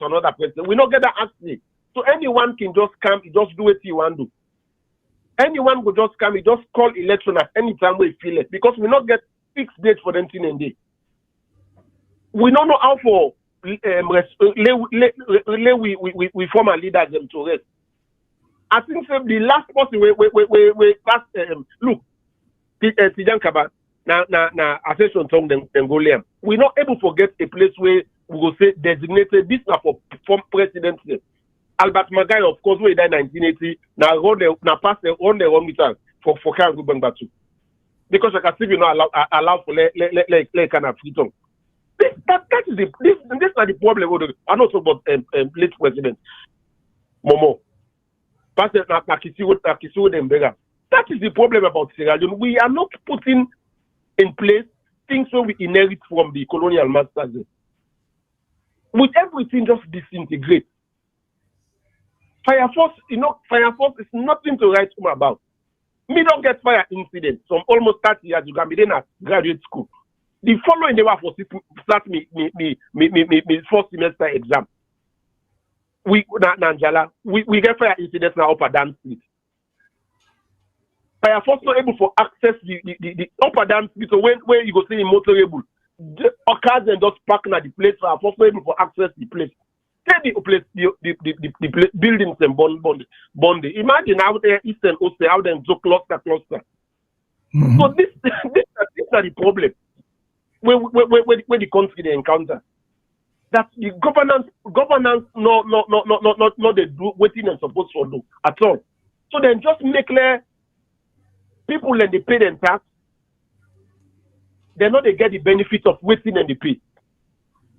to another president. We not get that access. So anyone can just come, just do what he want to do. Anyone will just come, he just call election at any time we feel it. Because we not get fixed date for them thing and day. We don't know how for we form our leaders them to rest. I think so the last person we pass look Tijan Kaba na accession tongue then go liam. We're not able to get a place where we will say designated this now for former president. Albert Magai, of course, we died in 1980. Now pass the on the wrong meter for Karen Batu. Because I can see you know allow for like kind of freedom. That is this is not the problem. I know about late president Momo. That is the problem about Sierra Leone. We are not putting in place things where we inherit from the colonial masters. With everything just disintegrate. Fire force is nothing to write home about. Me don't get fire incidents from almost 30 years ago. Me then at graduate school. The following day was start me first semester exam. We get fire incidents now up and down street. Fire force not able to access the up and down street. So when you go see motorable, the cars and just park at the place. Fire force not able to access the place. Take the place, the buildings and bond. Imagine out there Eastern Ocean, out there so cluster. Mm-hmm. So this is the problem. Where the country they encounter. That the governance not they do what they're supposed to do at all. So then just make clear people and they pay their tax. They know they get the benefit of waiting and they pay.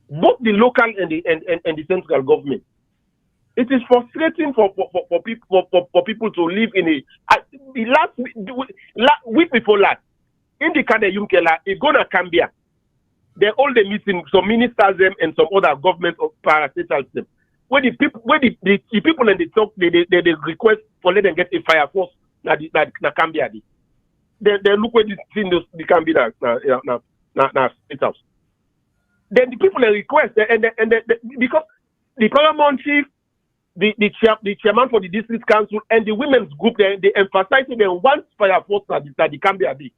Both the local and the central government. It is frustrating for people to live in the last week before last in the Konneh'S Gambia, it go to Gambia. They all the meeting some ministers them and some other government of parastatals them. Where the people and they talk they request for let them get a fire force na Gambia. They look where this thing the Gambia na state house. Then the people they request and because the paramount chief, the chairman for the district council and the women's group they emphasize them once fire force that the Gambia be.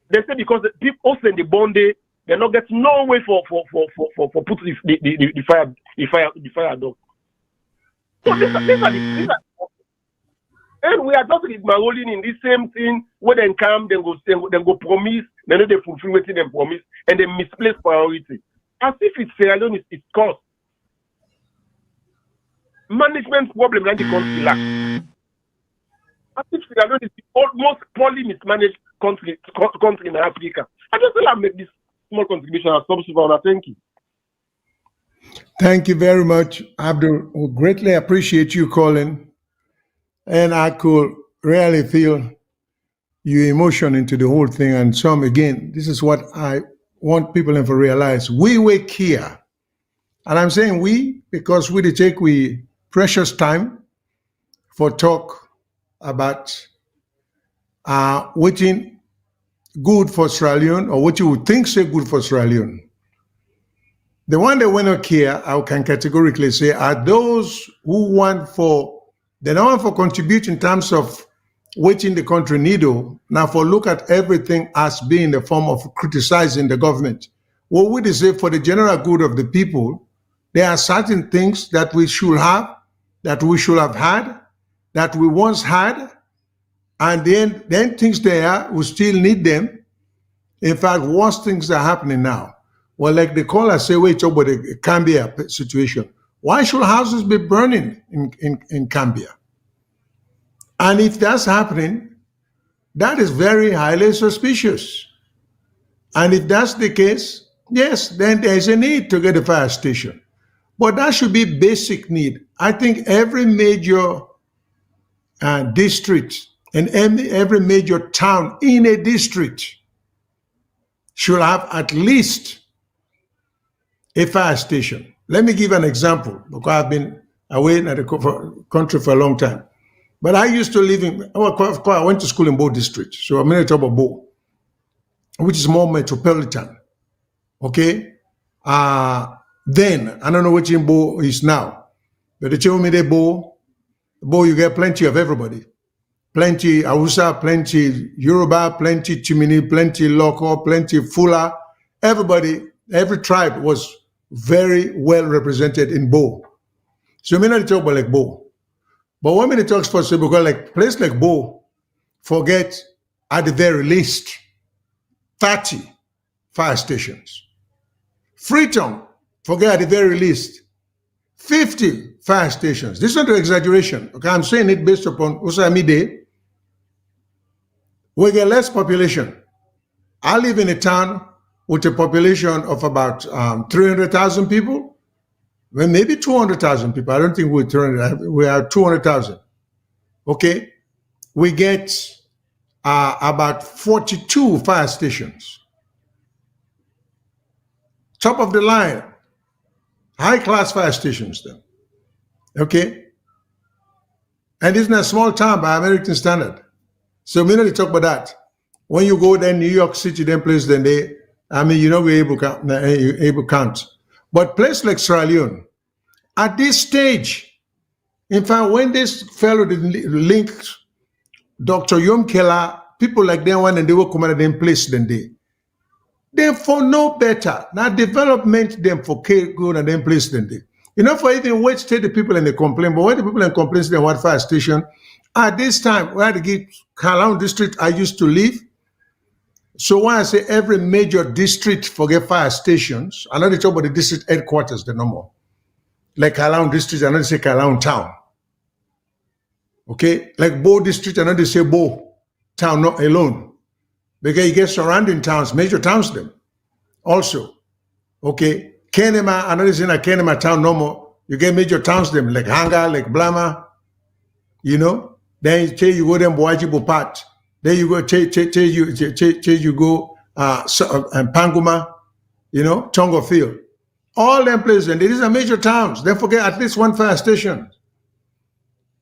They say because the people also in the bond they not get no way for put the fire dog. So these are and we are just rolling in this same thing where they come, then go promise, then they fulfill what they promise, and they misplace priority. As if it's Sierra Leone is cost. Management problem and the country lack. As if Sierra Leone is the most poorly mismanaged country in Africa. I just want to make this small contribution as substitute. Thank you. Thank you very much, Abdul. We greatly appreciate you calling. And I could really feel your emotion into the whole thing. And some, again, this is what I want people to realize. We wake here. And I'm saying we, because we take precious time for talk about waiting good for Sierra Leone or what you would think say good for Sierra Leone. The one that went not here, I can categorically say, are those who want for they don't want for contribute in terms of waiting the country needle. Now for look at everything as being the form of criticizing the government. What would they say for the general good of the people? There are certain things that we should have, that we should have had, that we once had, and then things there, we still need them. In fact, worse things are happening now. Well, like the caller say, wait, talk about the Gambia situation. Why should houses be burning in Gambia? And if that's happening, that is very highly suspicious. And if that's the case, yes, then there's a need to get a fire station. But that should be basic need. I think every major district and every major town in a district should have at least a fire station. Let me give an example, because I've been away in the country for a long time. But I used to live in, I went to school in Bo district, so I'm in the top of Bo, which is more metropolitan, okay? Then, I don't know which Bo is now, but they told me they Bo, you get plenty of everybody. Plenty Hausa, plenty Yoruba, plenty Chimini, plenty Loko, plenty Fula. Everybody, every tribe was very well represented in Bo. So we not talk about like Bo. But when we talk for because like place like Bo, forget at the very least 30 fire stations. Freetown, forget at the very least 50 fire stations. This is not an exaggeration. Okay, I'm saying it based upon Usamide. We get less population. I live in a town with a population of about 300,000 people. Well, maybe 200,000 people. I don't think we're 300. We are 200,000. Okay, we get about 42 fire stations. Top of the line, high class fire stations then. Okay, and this is not a small town by American standard. So we need to talk about that. When you go then New York City, then place then they, I mean, you know, we're able to count. But place like Sierra Leone, at this stage, in fact, when this fellow linked Dr. Yom Keller, people like them when they were commanded in place then they for no better. Now development them for good and then place then they. You know, for even wait state the people and they complain, but when the people in complaints they want fire station, at this time, where the Kalang district I used to live, so when I say every major district forget fire stations, I know they talk about the district headquarters, the normal. Like Kalang district, I know they say Kalang town. Okay, like Bo district, I know they say Bo town, not alone. Because you get surrounding towns, major towns them also. Okay, Konneh, I know they say in a Konneh town no more. You get major towns them, like Hanga, like Blama, you know. Then you go them Boajibo Pat. Then you go you go Panguma, you know, Tongo Field. All them places, and these are major towns. Don't forget at least one fire station.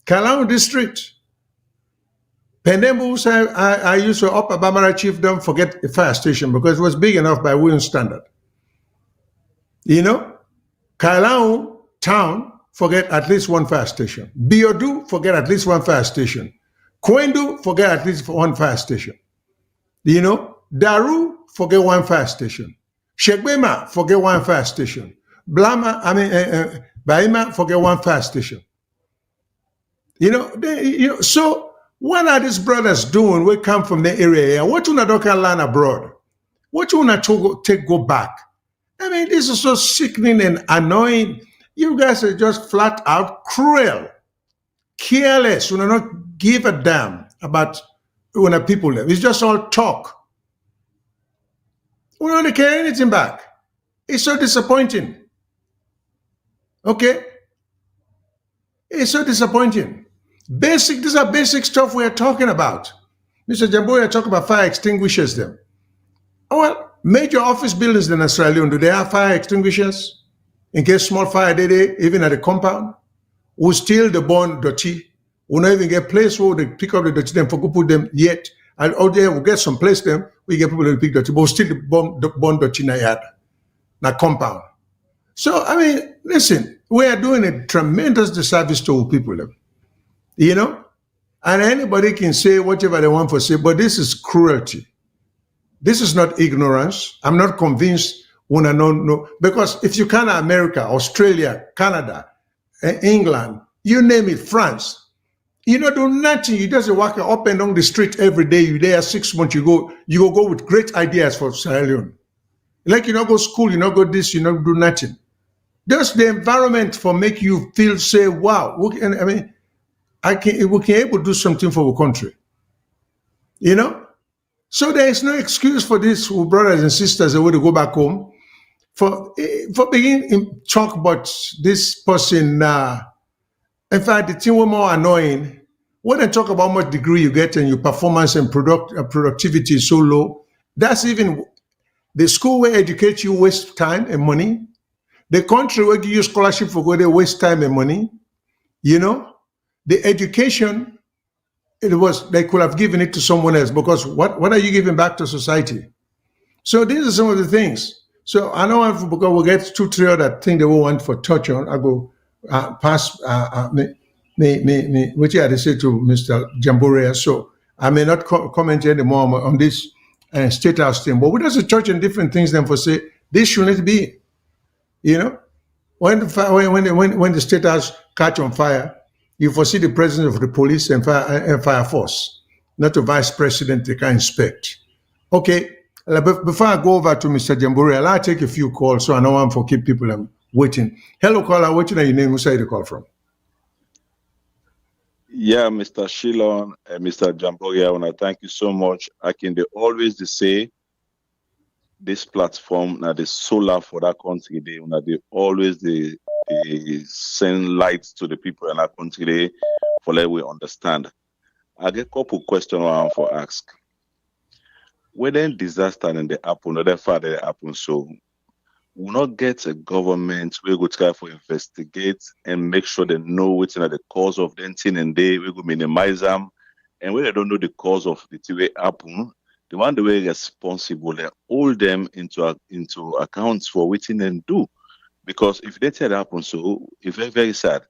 Kalang district. Pendembu, I used to up Abamara chief, don't forget the fire station because it was big enough by Williams standard. You know, Kalang town, forget at least one fire station. Biodu, forget at least one fire station. Kwendu, forget at least one fire station. You know, Daru, forget one fire station. Shegbema, forget one fire station. Blama, Baima, forget one fire station. You know, so what are these brothers doing? We come from the area. What you not learn abroad? What you not go back? I mean, this is so sickening and annoying. You guys are just flat out cruel, careless. You do not give a damn about when people live. It's just all talk. We don't care anything back. It's so disappointing. Okay? It's so disappointing. These are basic stuff we are talking about. Mr. Jamboya talk about fire extinguishers them. Oh, well, major office buildings in Australia, do they have fire extinguishers? In case small fire they even at the compound? We steal the born dirty. We not even get place where they pick up the dirty them for go put them yet. And out there we get some place them, we get people to pick dirty, but we steal the born dirty in na compound. So I mean, listen, we are doing a tremendous disservice to people. You know? And anybody can say whatever they want to say, but this is cruelty. This is not ignorance. I'm not convinced when I don't know. Because if you come to America, Australia, Canada, England, you name it, France, you don't do nothing. You just walk up and down the street every day. You're there 6 months, you go with great ideas for Sierra Leone. Like you not go school, you not go this, you not do nothing. Just the environment for make you feel, say, wow, we can able to do something for our country. You know? So there is no excuse for these brothers and sisters that want to go back home for beginning talk about this person. In fact, the thing was more annoying. When they talk about how much degree you get and your performance and productivity is so low, that's even the school where educate you waste time and money. The country where give you scholarship for go they waste time and money. You know? The education, they could have given it to someone else because what are you giving back to society? So these are some of the things. So I know because we get 2-3 other things that we want for touch on. I go pass which I had to say to Mr. Jamborea. So I may not comment anymore on this state house thing. But we does a church and different things then for say this shouldn't be, you know. When the state house catch on fire, you foresee the president of the police and fire force, not the vice president they can inspect. Okay, before I go over to Mr. Jamburi, I'll take a few calls so I know one for keep people waiting. Hello, caller, what's your name? Who's the call from? Yeah, Mr. Shilon and Mr. Jamburi, I want to thank you so much. I can always say this platform now the solar for that country they always they send lights to the people in that country for let we understand. I get a couple questions around for ask. When disaster and they happen, other father they happen, so we not get a government we go try for investigate and make sure they know what's the cause of the thing and they we go minimize them. And when they don't know the cause of the thing happen, the one the way responsible they hold them into accounts for what they do. Because if they tell it happen, so it's very, very sad.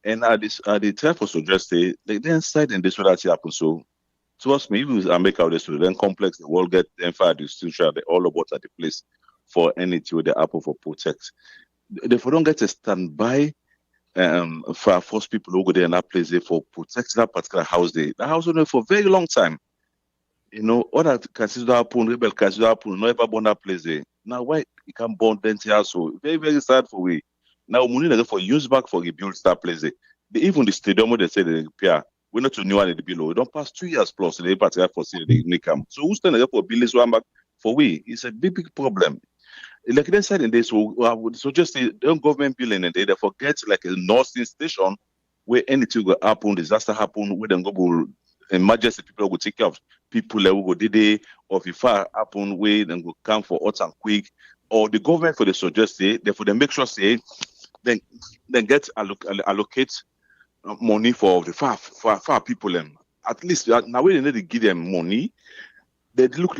And they try for suggest they then side in this way that happen. So trust me, if I make out this then complex, the world get them fire distinction, they all about at the place for anything with the apple for protect. If we don't get a standby for force people who go there in that place for protect that particular house there. The house will for a very long time. You know, other cases that happen, rebel cases that happen, not ever burn that place there. Now why it can burn then so very, very sad for we. Now money they for use back for rebuild that place there. Even the stadium where they say they repair, we're not to new one in the below. We don't pass 2 years plus in the particular for the Nicam. So who's standing up for billions one back for we? It's a big, big problem. Like they said in this, so I would suggest the government building and they forget like a nursing station where anything will happen, disaster happen, where them go emergency people will take care of people that will go day or if fire happen where then go come for hot and quick, or the government for the suggest say therefore they make sure say then get allocate money for the far people them. At least now when they need to give them money, they look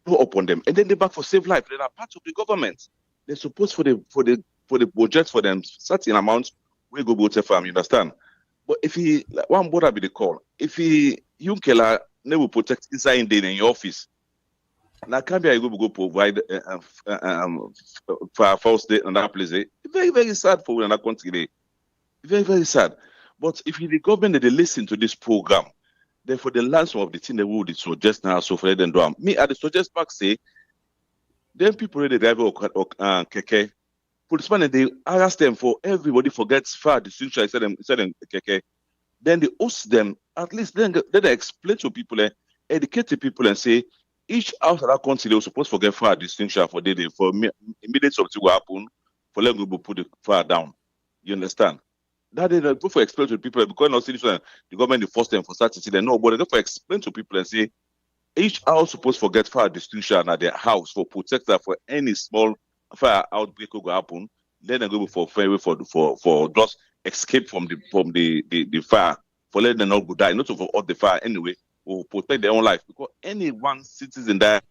upon them and then they back for save life. They are part of the government. They're supposed for the budget for them certain amount we go to farm, you understand? But if he one border be the call, if he you can never protect inside in your office. Now Gambia you go provide for false day on that place. Very, very sad for in that country. Very, very sad. But if the government they listen to this program, therefore the last one of the thing they would suggest now so for them do. Me I suggest back say then people ready drive or keke. Policemen they ask them for everybody forgets far distinction instead them keke. Then they host them, at least then they explain to people, educate the people and say, each house that country they were supposed to forget fire distinction for day for immediate something will happen, for let go put the fire down. You understand? That they go for explain to people because not the government they force them for certain they know, but they go for explain to people and say, each house supposed to forget fire distinction at their house for protect that for any small fire outbreak will happen. Then they go for just escape from the fire for letting them not go die, not to all the fire anyway, or protect their own life. Because any one citizen that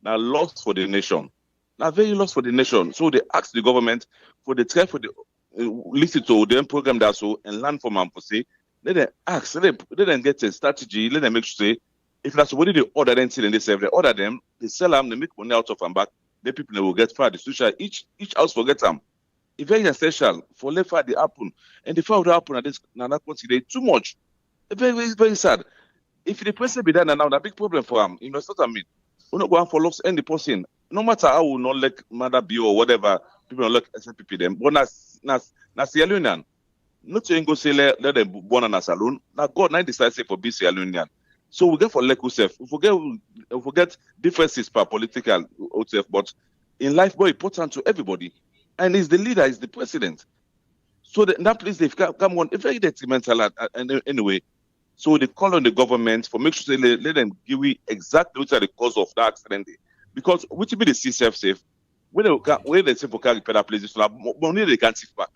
now lost for the nation. Now very lost for the nation. So they ask the government for the try for the listen to them program that so and learn from them for say, let them ask, let them get a strategy, let them make sure say if that's what they order them till they sell, they order them, they sell them, they make money out of them back, the people they will get fire distribution. Each house forget them. It's very essential for let fire they happen. And the fire will happen at this now that country too much. It's very, very, very sad. If the person be done now, a big problem for him. You know what I mean? We're not going for loss any person. No matter how we not like mother be or whatever, people don't like SNPP them. But na Sierra Leone, not to go say let them born on a saloon. Now God now decides for be Sierra Leone. So we get for like yourself. We forget differences per political outself, but in life more important to everybody. And he's the leader, he's the president. So that place they've come on a very detrimental anyway. So they call on the government for make sure they let them give you exactly what are the cause of that accident. Because which be the CSF safe, when they say for car repair that place, so money they can't thief back.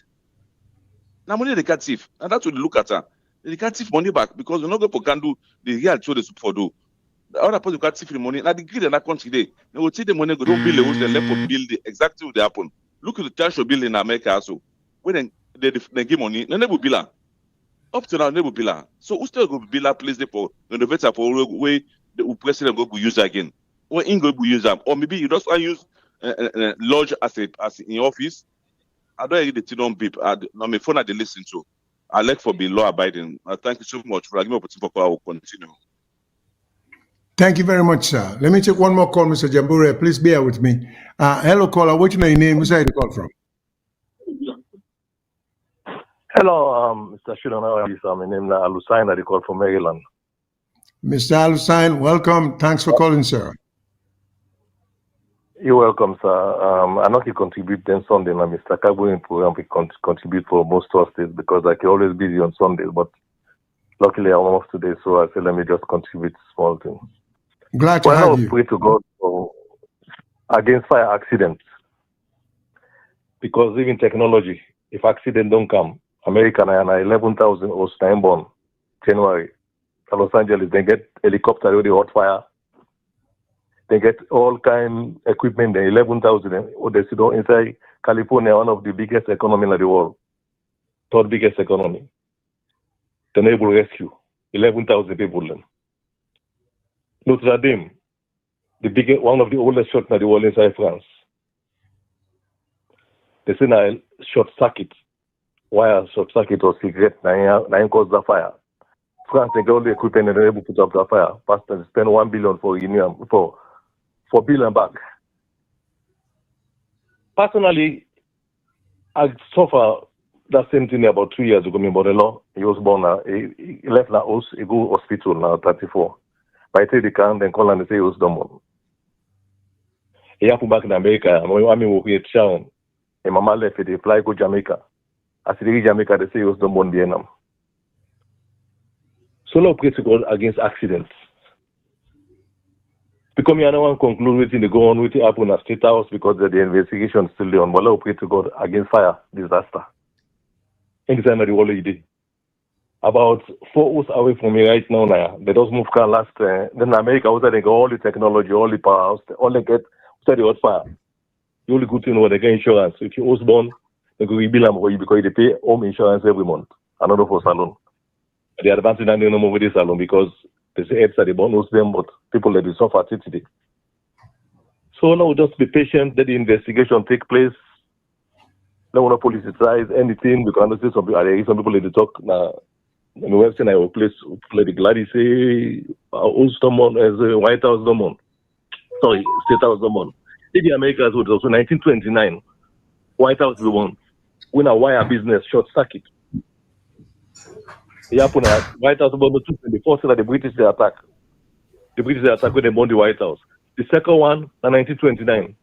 Now money they can't thief. And that's what they look at her. They can't thief money back because you're not going to can do the real show they for do. The other person got see the money. Now the grid and that country they will see the money go don't build the house, they left for build exactly what happen. Look at the church of building in America also. When they give money, they never bill. Up to now, never bill. So who still go bill place they for innovator for way the president go use again. Or in go use them. Or maybe you just want to use lodge as in office. I don't read the thing on beep. No, my phone they listen to. I like for being law abiding. Thank you so much for giving me opportunity for I will continue. Thank you very much, sir. Let me take one more call, Mr. Jambure. Please bear with me. Hello, caller. What's your name? Where's you call from? Hello, Mr. Shutdown. How are you, sir? My name is Alusain. I call from Maryland. Mr. Alusain, welcome. Thanks for calling, sir. You're welcome, sir. I know you contribute then Sunday, and Mr. Kabuin program we contribute for most Thursdays because I can always busy on Sundays, but luckily I'm off today, so I said let me just contribute small things. Glad to have you. Pray to God for against fire accidents. Because even technology, if accident don't come, American and 11,000 or Steinborn, January, Los Angeles, they get helicopter with the hot fire. They get all kind equipment, the 11,000 or they sit inside California, one of the biggest economy in the world, third biggest economy. The able rescue 11,000 people. Notre Dame, the biggest, one of the oldest church in the world inside France. They say now short circuit. Why short circuit or cigarette? Now cause the fire. France they get all the equipment and they're able to put up the fire. Pastor spend $1 billion for billion back. Personally, I suffer that same thing about 2 years ago. My brother-in-law, he was born. He left the house. He go hospital now, 34. But I take the car, then call and they say he was done. He happened back in America. I mean, we at town. And mama left. They fly go Jamaica. As they reach Jamaica, they say he was done in Vietnam. So now pray to God against accidents. Because I don't want to conclude with the go on with the happen at State House because the investigation is still on. But now pray to God against fire disaster. Anytime that the world did. About 4 hours away from me right now, they just move car last. Then America, also they got all the technology, all the power, all they get, the hot fire. The only good thing was they get insurance. If you was born, they go rebuild them for you because they pay home insurance every month. Another for salon. The advantage that they know with this salon because they say heads are the bonus them, but people that will suffer today. So now just be patient, let the investigation take place. Don't want to politicize anything because I understand some people that talk now. In the website, I will place the Gladys say, someone as a White House someone. Sorry, State House someone. In America, it was also 1929. White House the one. When a wire business short circuit. It happened at White House about 224 that the British they attack. The British they attack when they bomb the White House. The second one, in 1929.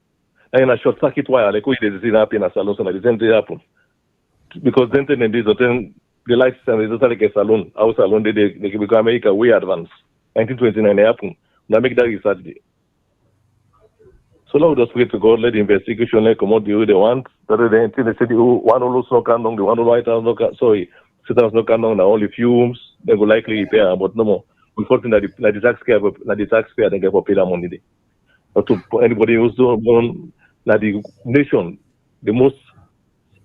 And in a short circuit wire, like we did see happen at salon, so the same thing happened. Because then the lights and they just like a salon, house salon, they become America way advanced. 1929 they happened. Now make that research day. So now just pray to God, let the investigation come out the way they want. Rather than they say the one who no can down, the one who White House no can State House no can down, only fumes, they go likely repair, but no more. Unfortunately, the taxpayer they get for pay that money day. But to anybody who's doing the nation, the most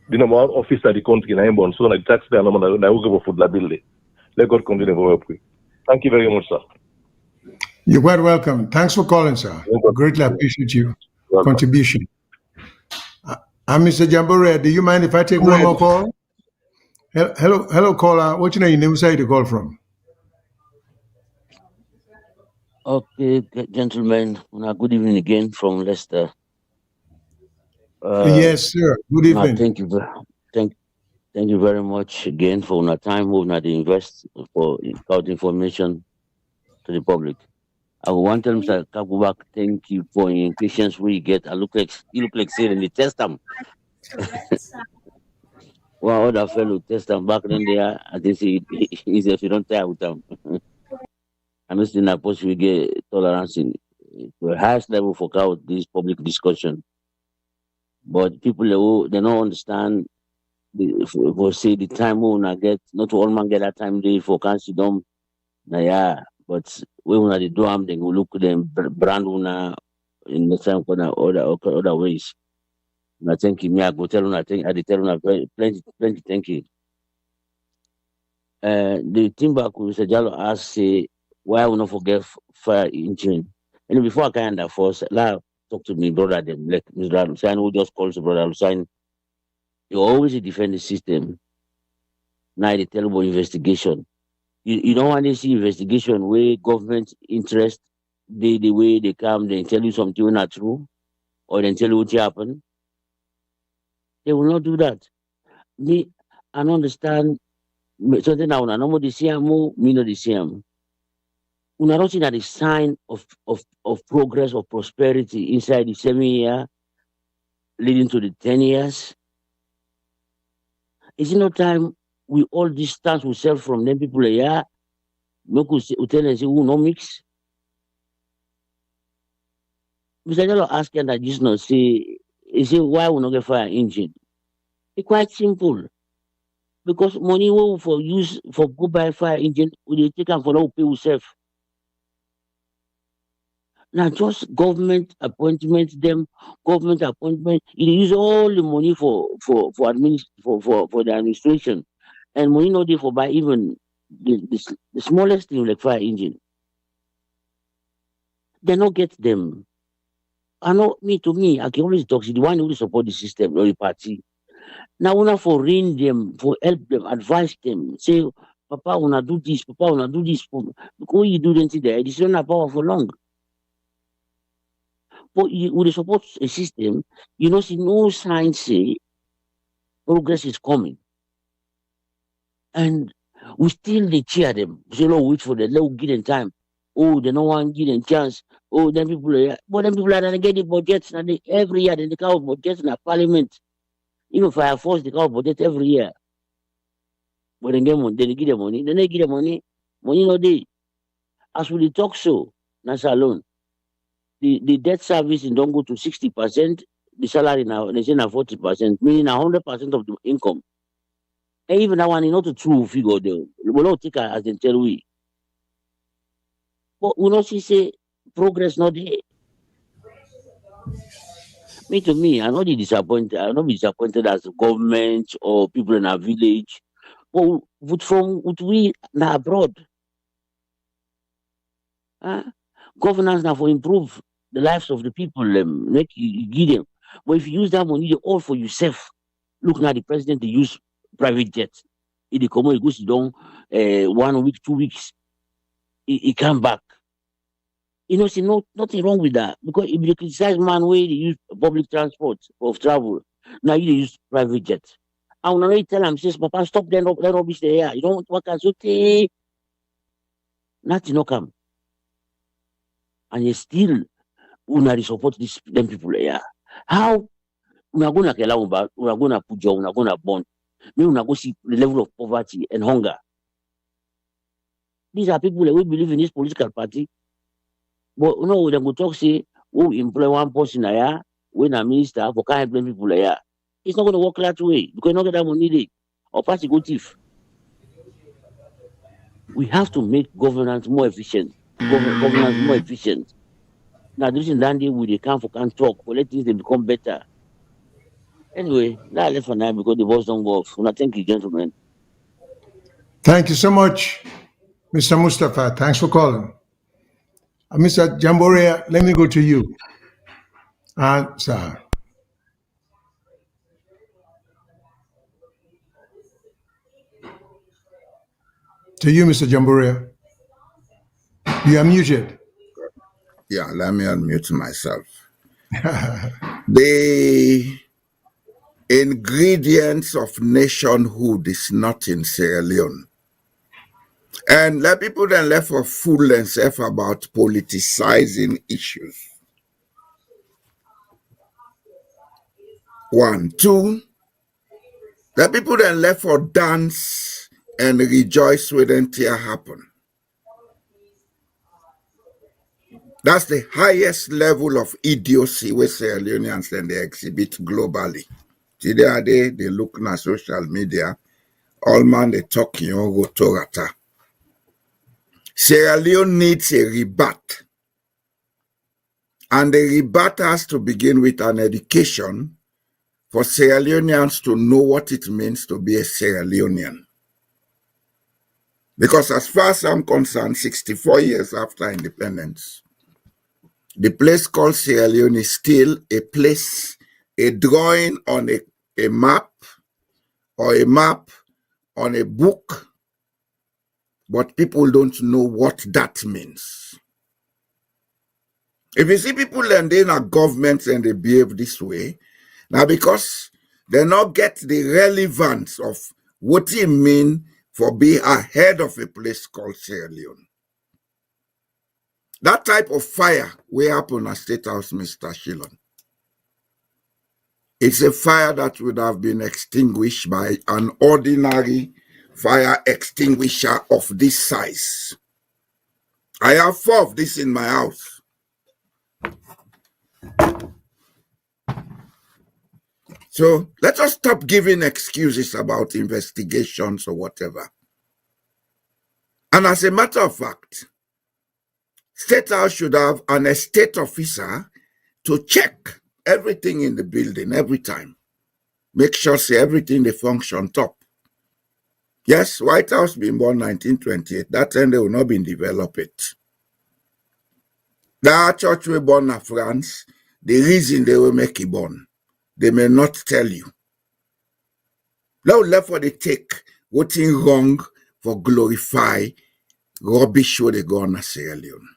the number one office of the country in Ambon, so the taxpayer no man will go for food liability. Let God continue to work with. Thank you very much, sir. You're quite welcome. Thanks for calling, sir. Greatly appreciate your contribution. Mr. Jambore, do you mind if I take one more call? Hello, caller. What's your name? Where side you call from? Okay, gentlemen. Good evening again from Leicester. Yes, sir. Good evening. Thank you very much again for your time. We're not invest for out information to the public. I want to tell Mr. Kabubak, thank you for your patience we get. You look like saying the test them. One other fellow test them back then there, I think easy if you don't tire with them. I'm just in that post we get tolerance in the highest level for this public discussion. But people who they don't understand for say the time when I get not all man get that time they for cancel them. Now yeah, But when they do them, they will look at them brand una in the same kind of other ways. And I think me, I go tell una, I think I dey tell una plenty thank you. The thing back Mr. Jallo asked say why we not forget fire engine. And before I kind of force, like talk to me brother then like Mr. Hussein who just calls brother Hussein. You always defend the system. Now they tell about investigation. You don't want to see investigation where government interest the way they come, they tell you something not true, or they tell you what happened. They will not do that. Me, I don't understand something now. No more the CMO, me no the CM. We are not seeing that the sign of progress or prosperity inside the 7 year leading to the 10 years. Is it no time we all distance ourselves from them people here? Make us tell them say who no mix. Mr. Jallo asking that just not say, he say why we not get fire engine? It's quite simple. Because money we for use for go buy fire engine, we dey take them for now pay yourself. Now just government appointment, you dey use all the money for the administration. And money not there for buy even the smallest thing like fire engine. They not get them. I know to me, I can always talk to the one who support the system or the party. Now we not for rein them, for help them, advise them, say, Papa wanna do this, Papa wanna do this. Because you do them there, this is not power for long. But with the support a system, you know, see no signs say progress is coming. And we still they cheer them. Say, no, wait for them, let us give them time. Oh, they don't want to give them chance. Oh, then people are, but then people are gonna get the budgets and every year they count budgets in the parliament. Even Fire Force they count budget every year. But then get money, then they give them money, then they give them money no day. As we talk so, that's alone. The debt service don't go to 60%, the salary now they say now 40%, meaning 100% of the income. And even that one is not a true figure there. We will not take it as they tell we. But we not see say progress not there. To me, I'm not disappointed. I'm not disappointed as the government or people in our village. But would we now abroad? Governance now for improve the lives of the people, make you give them. But if you use that money all for yourself, look now the president they use private jets. If they come, he goes down 1 week, 2 weeks, he come back. You know, see, nothing wrong with that. Because if you criticize man way they use public transport of travel, now you use private jets. I will not tell him, says, Papa, stop that rubbish there. You don't want to work as okay. Nothing no come. And you still una support them people here. How una gonna allow una gonna put job, una gonna bond. Me una go see the level of poverty and hunger. These are people that we believe in this political party. But you know, they go talk say, oh, employ one person here, when a minister for can't blame people here. It's not gonna work that way because you not get that money there. Or party go thief. We have to make governance more efficient. Governance more efficient. Now, this is that day we they can talk, but let things they become better. Anyway, that's left for now because the boss don't go off. Thank you, gentlemen. Thank you so much, Mr. Mustafa. Thanks for calling. Mr. Jamborea, let me go to you. Sir. To you, Mr. Jamborea. You are muted. Yeah, let me unmute myself. The ingredients of nationhood is not in Sierra Leone. And let people then left for fool themselves about politicizing issues. 1, 2, let people then left for dance and rejoice when it happen. That's the highest level of idiocy where Sierra Leoneans then they exhibit globally. Today they look na social media, all man they talk go torata. Sierra Leone needs a rebirth. And the rebirth has to begin with an education for Sierra Leoneans to know what it means to be a Sierra Leonean. Because as far as I'm concerned, 64 years after independence, the place called Sierra Leone is still a place, a drawing on a map, or a map on a book, but people don't know what that means. If you see people and they are governments and they behave this way, now because they not get the relevance of what it means for being ahead of a place called Sierra Leone. That type of fire will happen at State House, Mr. Shillon. It's a fire that would have been extinguished by an ordinary fire extinguisher of this size. I have 4 of this in my house. So let us stop giving excuses about investigations or whatever. And as a matter of fact, State House should have an estate officer to check everything in the building every time. Make sure say everything they function top. Yes, White House been born 1928. That time they will not been developed. That church we born in France, the reason they will make it born, they may not tell you. Now left for the take what's wrong for glorify rubbish where they go on Sierra Leone.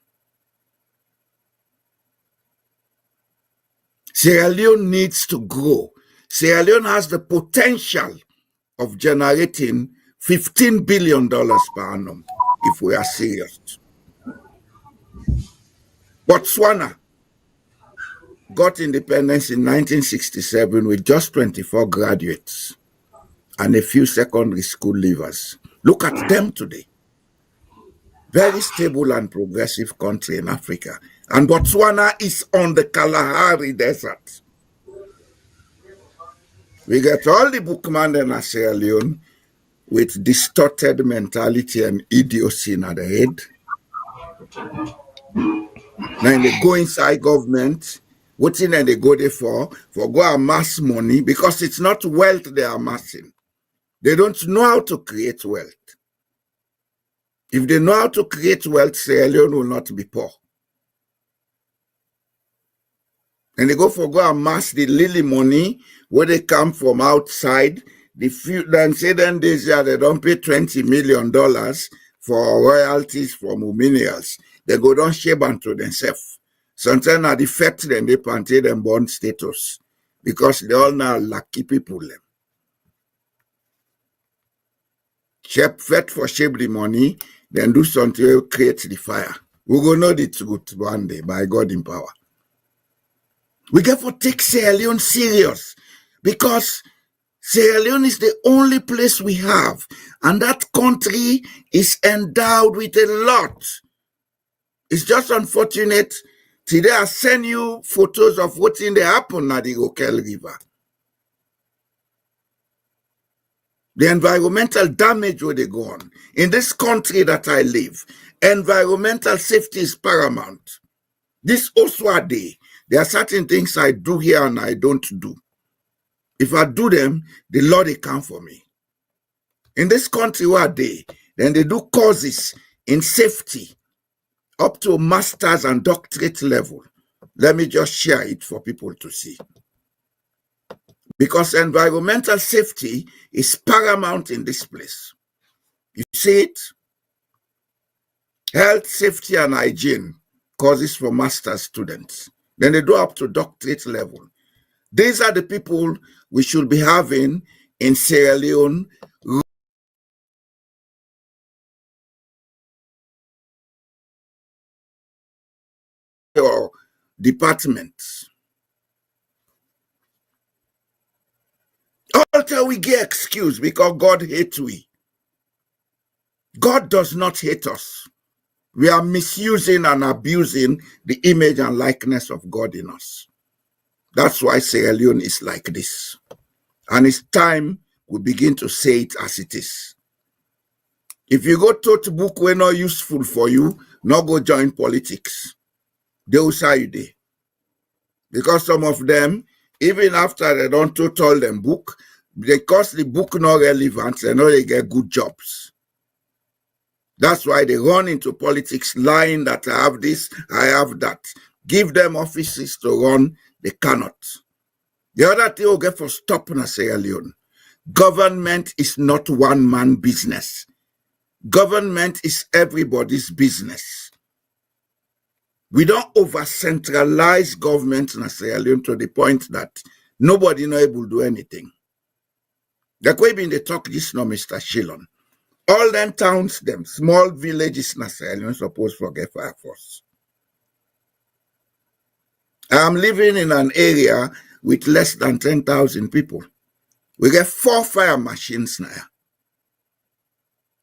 Sierra Leone needs to grow. Sierra Leone has the potential of generating $15 billion per annum if we are serious. Botswana got independence in 1967 with just 24 graduates and a few secondary school leavers. Look at them today. Very stable and progressive country in Africa. And Botswana is on the Kalahari Desert. We get all the bookmen in Sierra Leone with distorted mentality and idiocy in the head. Then they go inside government, what thing they go there for go amass money, because it's not wealth they are amassing. They don't know how to create wealth. If they know how to create wealth, Sierra Leone will not be poor. And they go amass the lily money where they come from outside. Then say then this year they don't pay $20 million for royalties from minerals. They go down shame unto themselves. Sometimes at the fact then they pay them bond status because they all now lucky people. Shape fet for shape the money, then do something to create the fire. We go know the truth one day by God in power. We get to take Sierra Leone serious because Sierra Leone is the only place we have, and that country is endowed with a lot. It's just unfortunate. Today I send you photos of what's in the happen at the Rokel River. The environmental damage where they go on. In this country that I live, environmental safety is paramount. This also a day. There are certain things I do here and I don't do. If I do them, the Lord will come for me. In this country where they, then they do courses in safety up to master's and doctorate level. Let me just share it for people to see. Because environmental safety is paramount in this place. You see it? Health, safety, and hygiene courses for master's students. Then they do up to doctorate level. These are the people we should be having in Sierra Leone or departments. Until we get excuse because God hates we. God does not hate us. We are misusing and abusing the image and likeness of God in us. That's why Sierra Leone is like this. And it's time we begin to say it as it is. If you go to book we're not useful for you, not go join politics. They will say you there. Because some of them, even after they don't total them book, because the book not relevant, they know they get good jobs. That's why they run into politics lying that I have this, I have that. Give them offices to run, they cannot. The other thing will get for stop in Sierra Leone. Government is not one-man business. Government is everybody's business. We don't over-centralize government in Sierra Leone to the point that nobody not able to do anything. Like we been they talk this now, Mr. Shillon. All them towns, them small villages in Sierra Leone supposed to get fire force. I'm living in an area with less than 10,000 people. We get 4 fire machines now.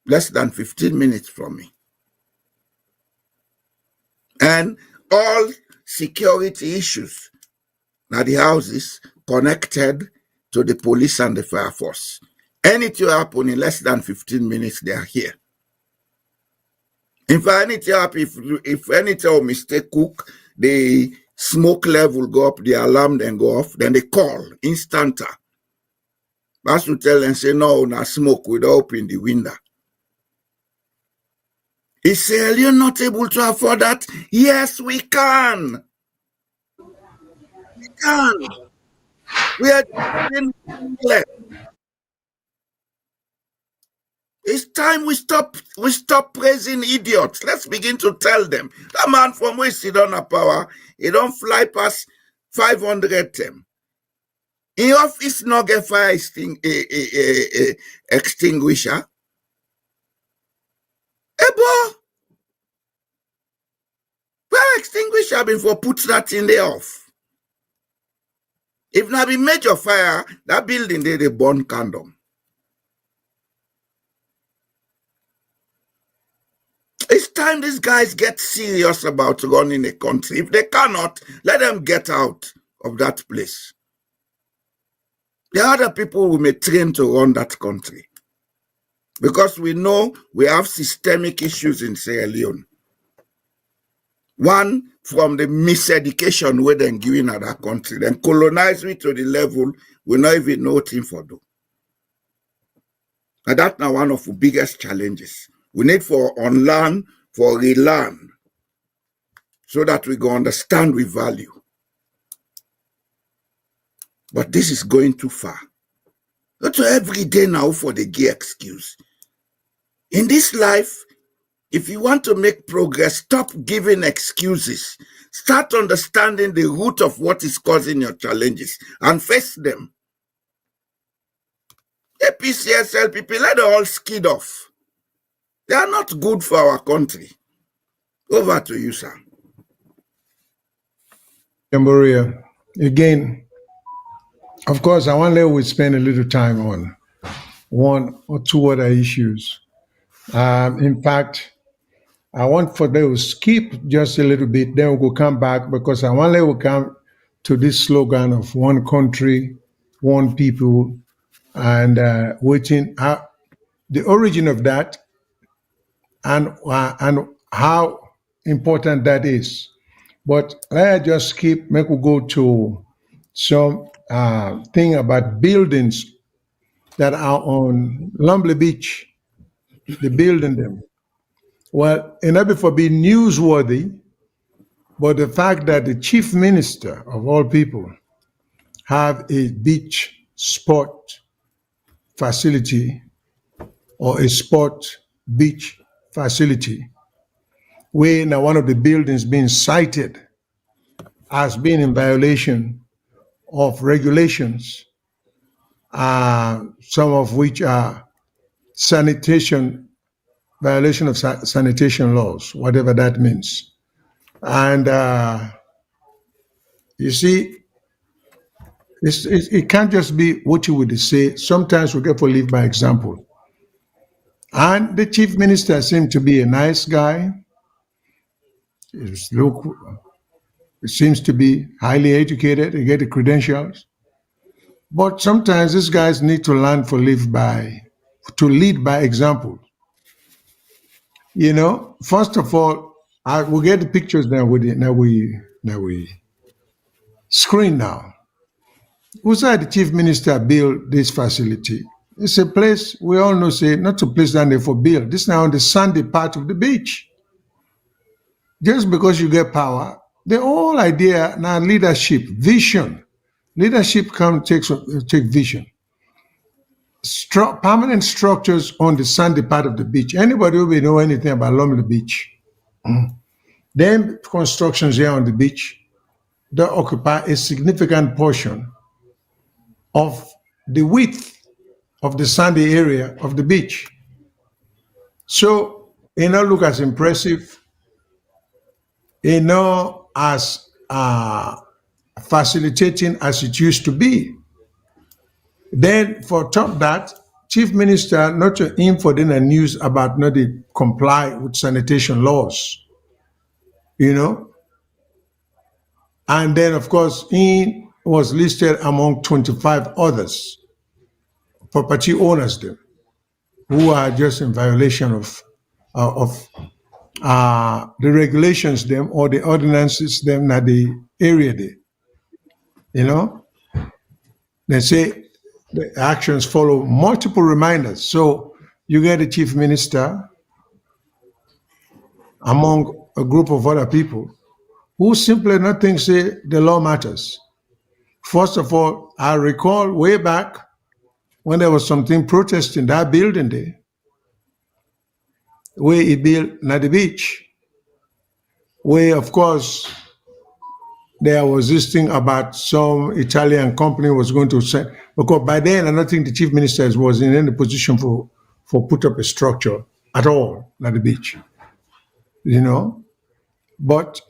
Less than 15 minutes from me. And all security issues. Now the houses connected to the police and the fire force. Anything happen in less than 15 minutes, they are here. If anything happen, if anything mistake cook, the smoke level go up, the alarm then go off, then they call instanta. That's to tell them, say, no, not smoke without opening the window. Is Sierra Leone not able to afford that? Yes, we can. We can. We are doing less. It's time we stop praising idiots. Let's begin to tell them. That man from where he don't have power, he don't fly past 500 them. In office not get fire extinguisher. Ebo! Fire extinguisher been for put that in there off. If not be major fire, that building they burn condom. It's time these guys get serious about running a country. If they cannot, let them get out of that place. There are other people who may train to run that country. Because we know we have systemic issues in Sierra Leone. One, from the miseducation where they're giving at that country, then colonize it to the level we not even know what for do. And that's now one of the biggest challenges. We need for unlearn, for relearn, so that we go understand we value. But this is going too far. Not every day now for the gay excuse. In this life, if you want to make progress, stop giving excuses. Start understanding the root of what is causing your challenges and face them. ECSL people, let them all skid off. They are not good for our country. Over to you, sir. Jamboree, again, of course, I want to let we spend a little time on one or two other issues. In fact, I want for them to skip just a little bit, then we'll come back because I want to let we come to this slogan of one country, one people, and waiting the origin of that and how important that is. But let's just skip, make we go to some thing about buildings that are on Lumley Beach, the building them. Well, it not for being newsworthy, but the fact that the chief minister of all people have a beach sport facility or a sport beach facility where now one of the buildings being cited as being in violation of regulations, some of which are sanitation, violation of sanitation laws, whatever that means. And you see, it can't just be what you would say. Sometimes we get to live by example. And the chief minister seemed to be a nice guy. It seems to be highly educated. He get the credentials. But sometimes these guys need to learn to lead by example. You know, first of all, I will get the pictures now. Now we screen now. Who's the chief minister build this facility? It's a place we all know say not a place down there for build. This now on the sandy part of the beach. Just because you get power, the whole idea now leadership, vision. Leadership take vision. Permanent structures on the sandy part of the beach. Anybody who will know anything about along the beach, then constructions here on the beach that occupy a significant portion of the width of the sandy area of the beach. So it not look as impressive, it not as facilitating as it used to be. Then for top that, chief minister not to him for the news about not to comply with sanitation laws, you know. And then of course he was listed among 25 others, property owners them, who are just in violation of the regulations them or the ordinances them that the area there, you know. They say the actions follow multiple reminders. So you get a chief minister among a group of other people who simply not think say the law matters. First of all, I recall way back when there was something protesting that building there, where he built at the beach, where of course there was this thing about some Italian company was going to send, because by then I don't think the chief minister was in any position for put up a structure at all at the beach, you know. But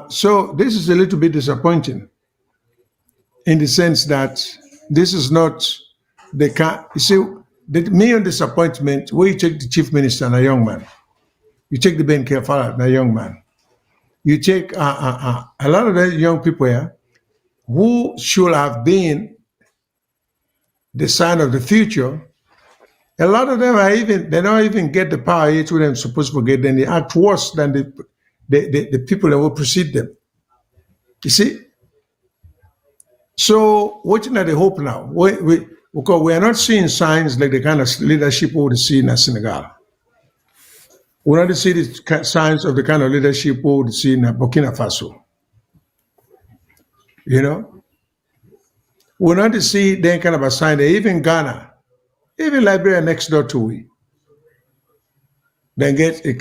so this is a little bit disappointing in the sense that this is not the kind, you see, the main disappointment where you take the chief minister and a young man, you take the Ben Kefala and a young man, you take a lot of the young people here who should have been the sign of the future. A lot of them they don't even get the power yet when they're supposed to get, then they act worse than the people that will precede them. You see? So watching at the hope now, because we are not seeing signs like the kind of leadership we would see in Senegal. We're not seeing the signs of the kind of leadership we would see in Burkina Faso. You know? We're not to see that kind of a sign there. Even Ghana, even Liberia next door to we. They get a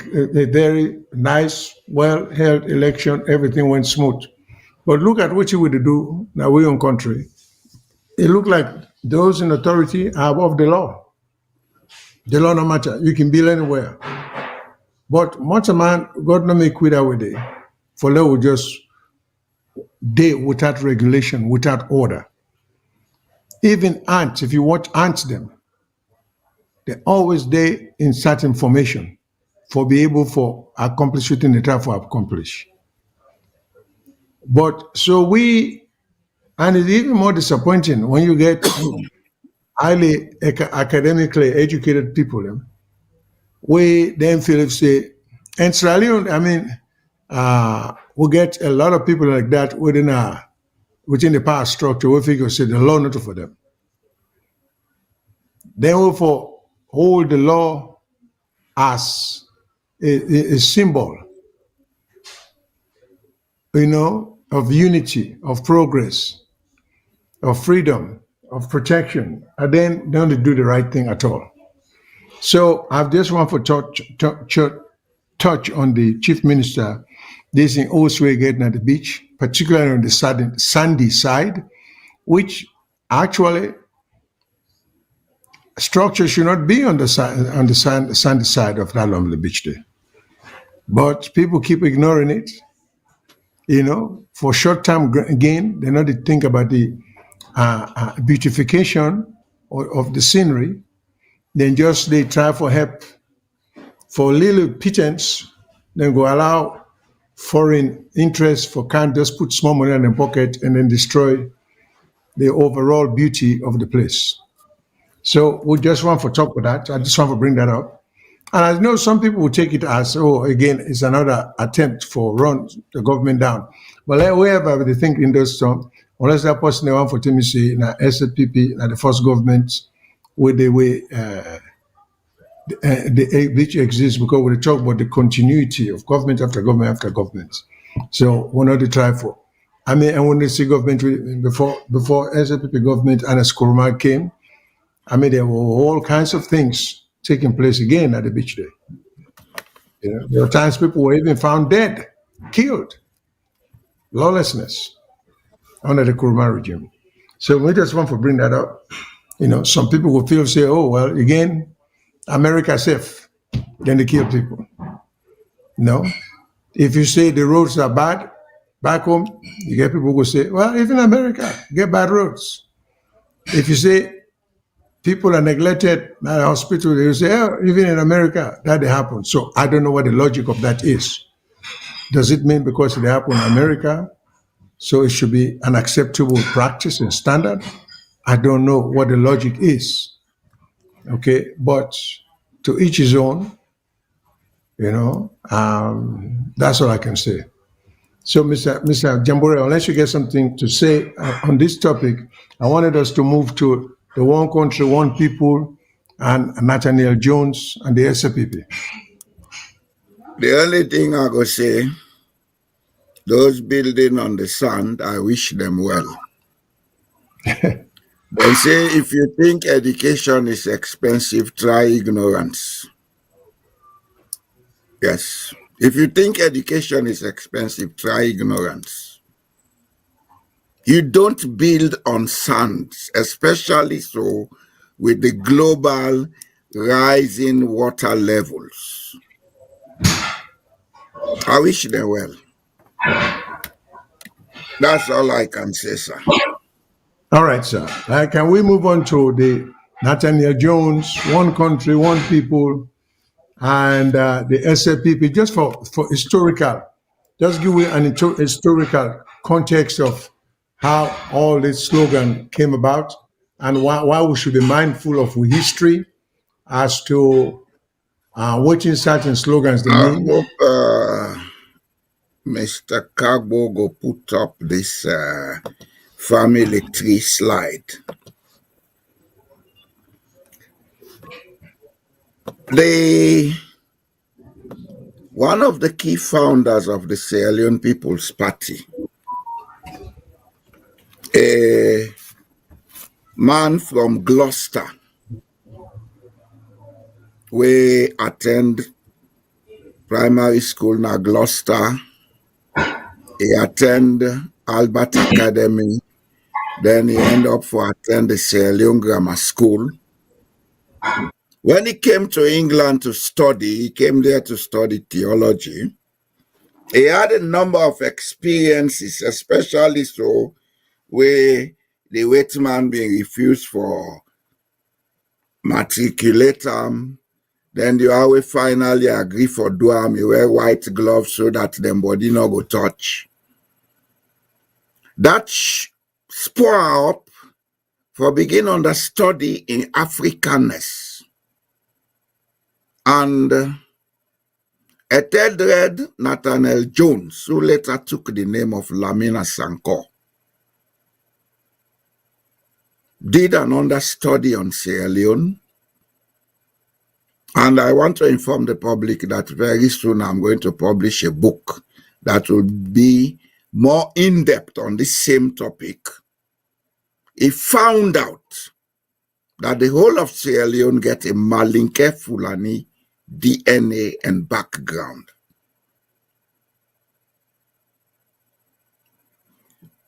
very nice, well-held election, everything went smooth. But look at what you would do now we own country. It look like those in authority are above the law. The law no matter. You can build anywhere. But once a man, God no make with our day. For law will just day without regulation, without order. Even ants, if you watch ants them, they always they insert information for be able for accomplish what they try to accomplish. But so and it's even more disappointing when you get highly academically educated people, we then feel say, and Sierra Leone, I mean, we get a lot of people like that within the power structure, we figure say the law not for them. Then we for hold the law as a symbol, you know, of unity, of progress, of freedom, of protection, and then don't do the right thing at all. So I've just want to touch on the chief minister, this in Osway getting at the beach, particularly on the sandy side, which actually structure should not be on the sandy side of that lovely beach there. But people keep ignoring it, you know, for short-term gain. They not think about the beautification of the scenery. Then just they try for help for little pittance, then go allow foreign interest for can't just put small money in their pocket and then destroy the overall beauty of the place. So we just want to talk about that. I just want to bring that up. And I know some people will take it as, oh, again, it's another attempt for run the government down. But like, wherever they think in those terms, unless that person they want for me say, na SPP, na the first government, where the way which exists, because we talk about the continuity of government after government after government. So we're not to try for. I mean, and when they see government before SPP government and as Kurma came, I mean, there were all kinds of things taking place again at the beach there. You know, there were times people were even found dead, killed, lawlessness under the Kurma regime. So we just want to bring that up. You know, some people will feel say, oh, well, again, America safe, then they kill people. No. If you say the roads are bad, back home, you get people who say, well, even America, get bad roads. If you say people are neglected at the hospital, they will say, oh, even in America, that happens. So I don't know what the logic of that is. Does it mean because it happened in America, so it should be an acceptable practice and standard? I don't know what the logic is. Okay, but to each his own, you know, that's all I can say. So, Mr. Jambore, unless you get something to say on this topic, I wanted us to move to the one country, one people, and Nathaniel Jones and the SPP. The only thing I go say, those building on the sand, I wish them well. They say if you think education is expensive, try ignorance. Yes. If you think education is expensive, try ignorance. You don't build on sand, especially so with the global rising water levels. I wish them well. That's all I can say, sir. All right, sir. Can we move on to the Nathaniel Jones, one country, one people, and the SPP, just for historical, just give me an historical context of how all this slogan came about and why we should be mindful of history as to what certain slogans they I mean. hope Mr. Kagbo go put up this family tree slide. One of the key founders of the Sierra Leone People's Party, a man from Gloucester, we attend primary school na Gloucester. He attend Albert Academy. Then he end up for attend the Sierra Leone Grammar School. When he came to England to study, he came there to study theology. He had a number of experiences, especially so where the white man being refused for matriculatum. Then the always finally agree for do you wear white gloves so that them body no go touch. That spur up for begin on the study in Africanness. And a third red, Nathaniel Jones, who later took the name of Lamina Sanko, did an understudy on Sierra Leone. And I want to inform the public that very soon I'm going to publish a book that will be more in-depth on this same topic. He found out that the whole of Sierra Leone get a Malinke Fulani DNA and background.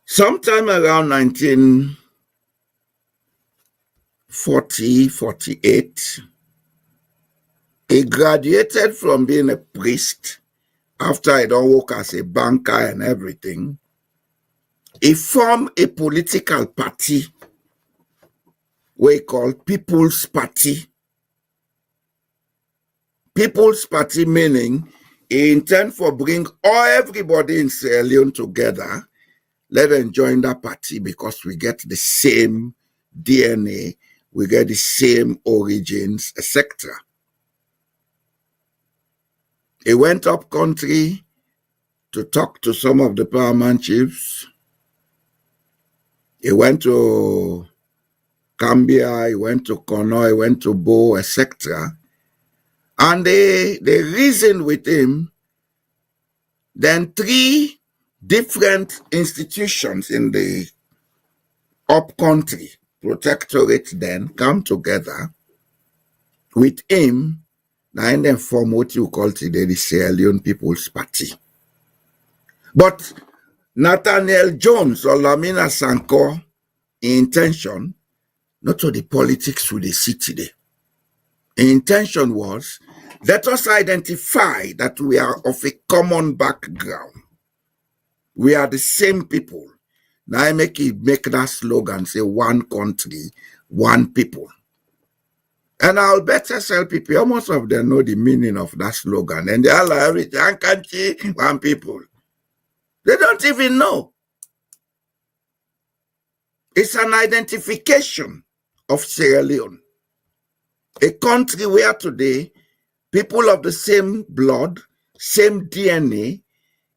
Sometime around 1940, 48, he graduated from being a priest after he don't work as a banker and everything. He formed a political party we call People's Party. People's Party meaning he intend for bring everybody in Sierra Leone together. Let them join that party because we get the same DNA, we get the same origins, etc. He went up country to talk to some of the paramount chiefs. He went to Gambia, he went to Konneh, he went to Bo, etc. And they reasoned with him. Then 3 different institutions in the up-country protectorate then come together with him and then form what you call today the Sierra Leone People's Party. But Nathaniel Jones or Lamina Sanko intention, not to the politics we see today. The intention was, let us identify that we are of a common background. We are the same people. Now I make that slogan, say one country, one people. And I'll bet SL people, almost of them know the meaning of that slogan. And they are like, everything, one country, one people. They don't even know. It's an identification of Sierra Leone. A country where today, people of the same blood, same DNA,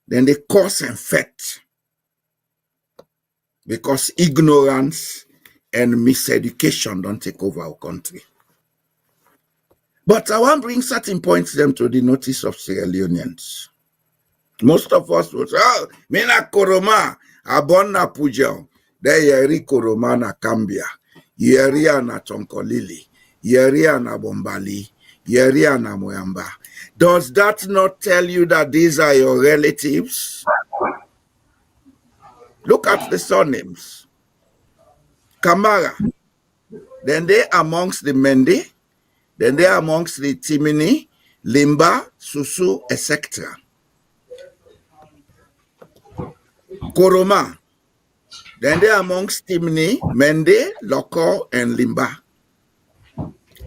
then they cause and effect. Because ignorance and miseducation don't take over our country. But I want to bring certain points them to the notice of Sierra Leoneans. Most of us will say, oh, mina koroma, abonna pujao, de yeri koroma na Gambia, yeri na Tonkolili, yeri na Bombali, yeri na Moyamba. Does that not tell you that these are your relatives? Look at the surnames. Kamara, then they amongst the Mende, then they amongst the Timini, Limba, Susu, etc. Koroma, then they amongst Timini, Mende, Loko, and Limba.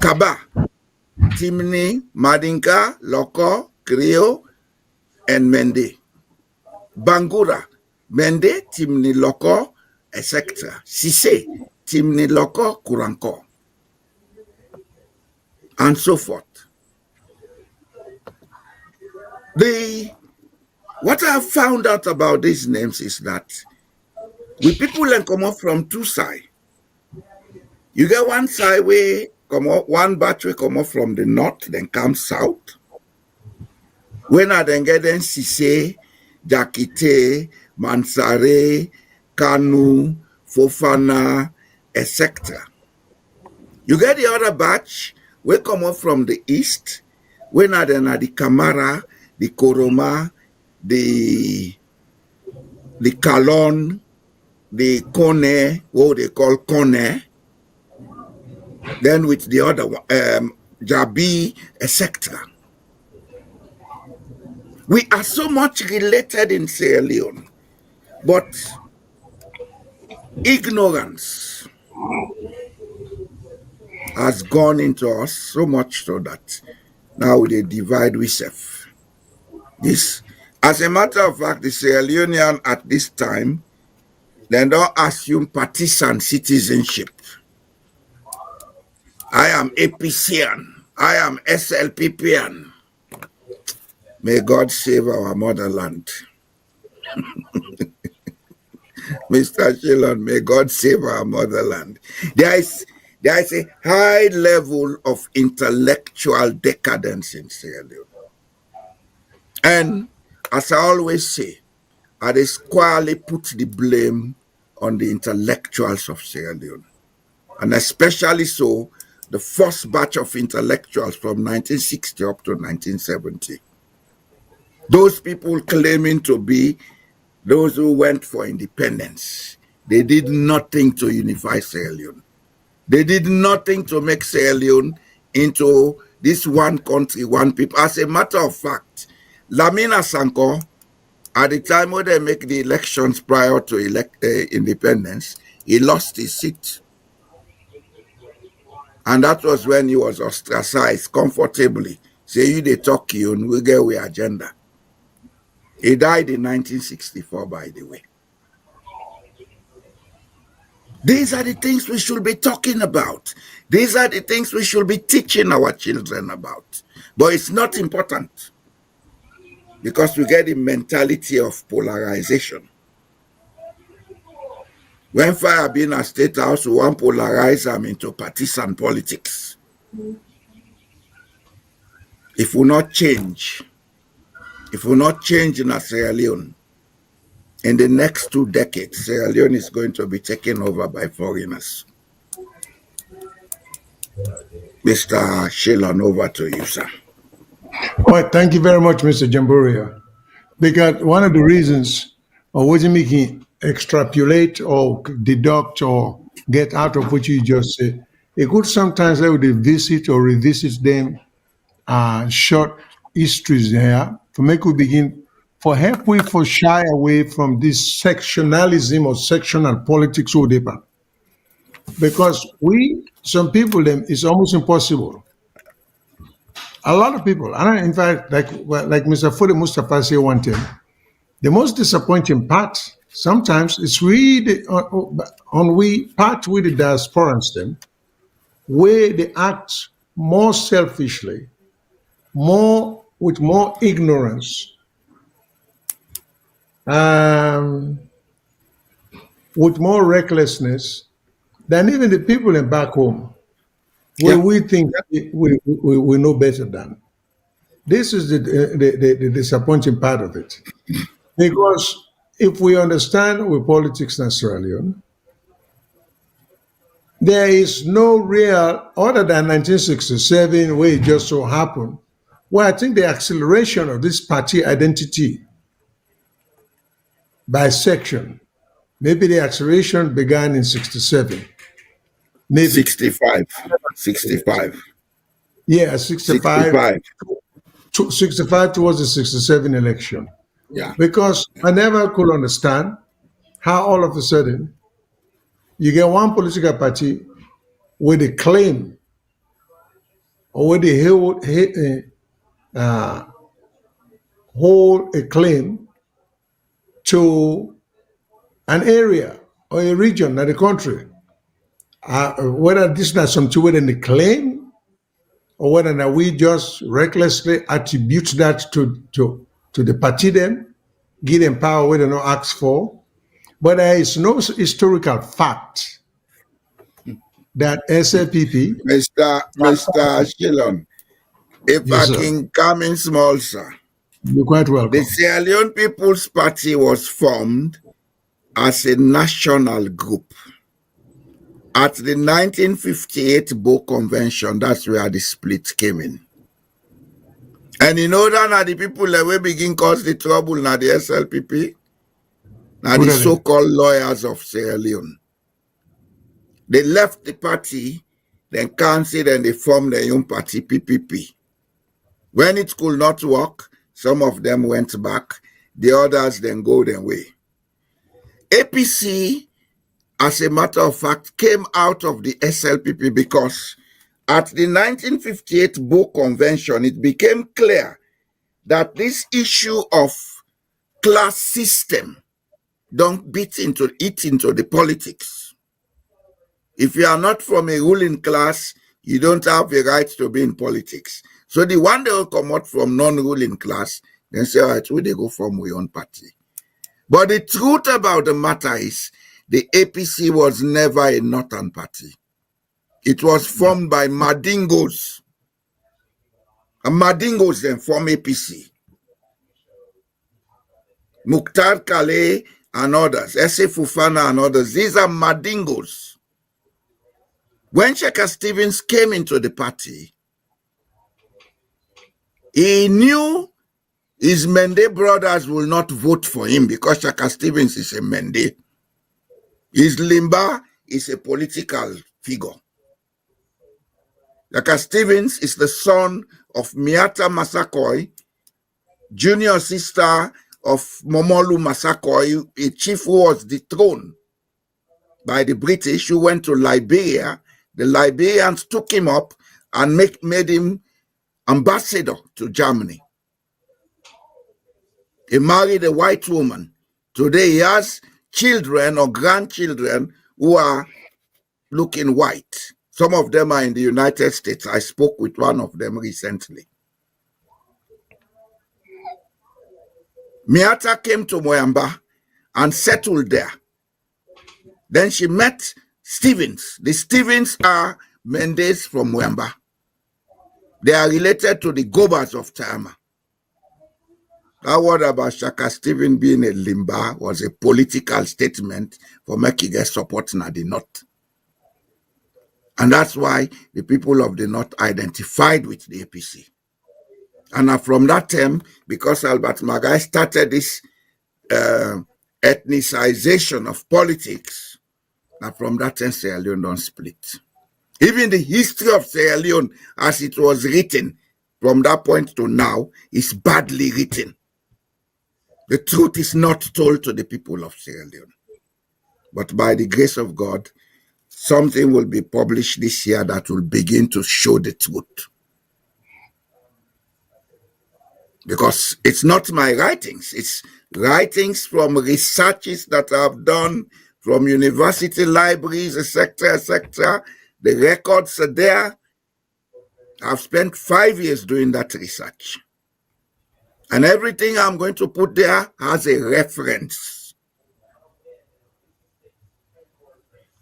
Kaba, Timini, Madinka, Loko, Krio, and Mende. Bangura, Mende, Timni, Loko, etc. Sise, Timni, Loko, Kuranko. And so forth. What I have found out about these names is that we people then come up from 2 sides. You get one side where come up, one batch will come up from the north, then come south. When I then get then Sise, Jakite, Mansare, Kanu, Fofana, etc. You get the other batch will come up from the east, when I then are the Kamara, the Koroma, the Kalon, the Konneh, what they call Konneh, then with the other one, Jabi, etc. We are so much related in Sierra Leone, but ignorance has gone into us so much so that now they divide ourselves. This, as a matter of fact, the Sierra Leonean at this time, they don't assume partisan citizenship. I am APCian. I am SLPPian. May God save our motherland. Mr. Shillon, may God save our motherland. There is a high level of intellectual decadence in Sierra Leone. And as I always say, I squarely put the blame on the intellectuals of Sierra Leone. And especially so, the first batch of intellectuals from 1960 up to 1970. Those people claiming to be those who went for independence, they did nothing to unify Sierra Leone. They did nothing to make Sierra Leone into this one country, one people. As a matter of fact, Lamina Sanko, at the time when they make the elections prior to independence, he lost his seat. And that was when he was ostracized comfortably. Say, you they talk you and we get our agenda. He died in 1964, by the way. These are the things we should be talking about. These are the things we should be teaching our children about. But it's not important. because we get the mentality of polarization. When fire being a state house, we want to polarize them into partisan politics. If we not change in Sierra Leone, in the next 2 decades, Sierra Leone is going to be taken over by foreigners. Mr. Shillon, over to you, sir. All right, thank you very much, Mr. Jamburia. Because one of the reasons I wasn't making extrapolate or deduct or get out of what you just said, it could sometimes I would visit or revisit them short histories there to make we begin for help we for shy away from this sectionalism or sectional politics or deeper. Because some people them it's almost impossible. A lot of people, and in fact, like Mr. Fode Mustafa said one time, the most disappointing part sometimes is really on we part with the diasporans them, where they act more selfishly, more with more ignorance, with more recklessness than even the people in back home, where we think we know better than. This is the disappointing part of it. Because if we understand with politics in Sierra Leone, there is no real, other than 1967, where it just so happened, where I think the acceleration of this party identity by section, maybe the acceleration began in 67. Maybe 65. Yeah, 65 towards the 67 election. Yeah. Because I never could understand how all of a sudden you get one political party with a claim or with a hold a claim to an area or a region of the country. Whether this is not something within the claim or whether we just recklessly attribute that to the party then, give them power where they don't ask for. But there is no historical fact that SLPP. Mr. Shillon, if Yes, I can come in small, sir. You're quite welcome. The Sierra Leone People's Party was formed as a national group. At the 1958 Bo Convention, that's where the split came in. And you know that now the people that will begin cause the trouble now the SLPP, now the so-called lawyers of Sierra Leone. They left the party, then cancelled and they formed their own party, PPP. When it could not work, some of them went back, the others then go their way. APC, as a matter of fact, came out of the SLPP because at the 1958 Bo Convention, it became clear that this issue of class system don't beat into the politics. If you are not from a ruling class, you don't have a right to be in politics. So the one that will come out from non-ruling class, then say, all right, will they go from our own party? But the truth about the matter is, the APC was never a northern party. It was formed by Madingos. And Madingos then formed APC. Mukhtar Kale and others, Ese Fufana and others, these are Madingos. When Shaka Stevens came into the party, he knew his Mende brothers will not vote for him because Shaka Stevens is a Mende. His Limba is a political figure. Shaka Stevens is the son of Miata Masakoi, junior sister of Momolu Masakoi, a chief who was dethroned by the British, who went to Liberia. The Liberians took him up and made him ambassador to Germany. He married a white woman. Today he has children or grandchildren who are looking white. Some of them are in the United States. I spoke with one of them recently. Miata came to Moyamba and settled there. Then she met Stevens. The Stevens are Mendes from Moyamba. They are related to the Gov't of Tama. That word about Shaka Stephen being a Limba was a political statement for making a support in the North. And that's why the people of the North identified with the APC. And from that time, because Albert Magai started this ethnicization of politics, and from that time, Sierra Leone don't split. Even the history of Sierra Leone, as it was written from that point to now, is badly written. The truth is not told to the people of Sierra Leone. But by the grace of God, something will be published this year that will begin to show the truth. Because it's not my writings, it's writings from researches that I've done from university libraries, etc., etc. The records are there. I've spent 5 years doing that research. And everything I'm going to put there has a reference.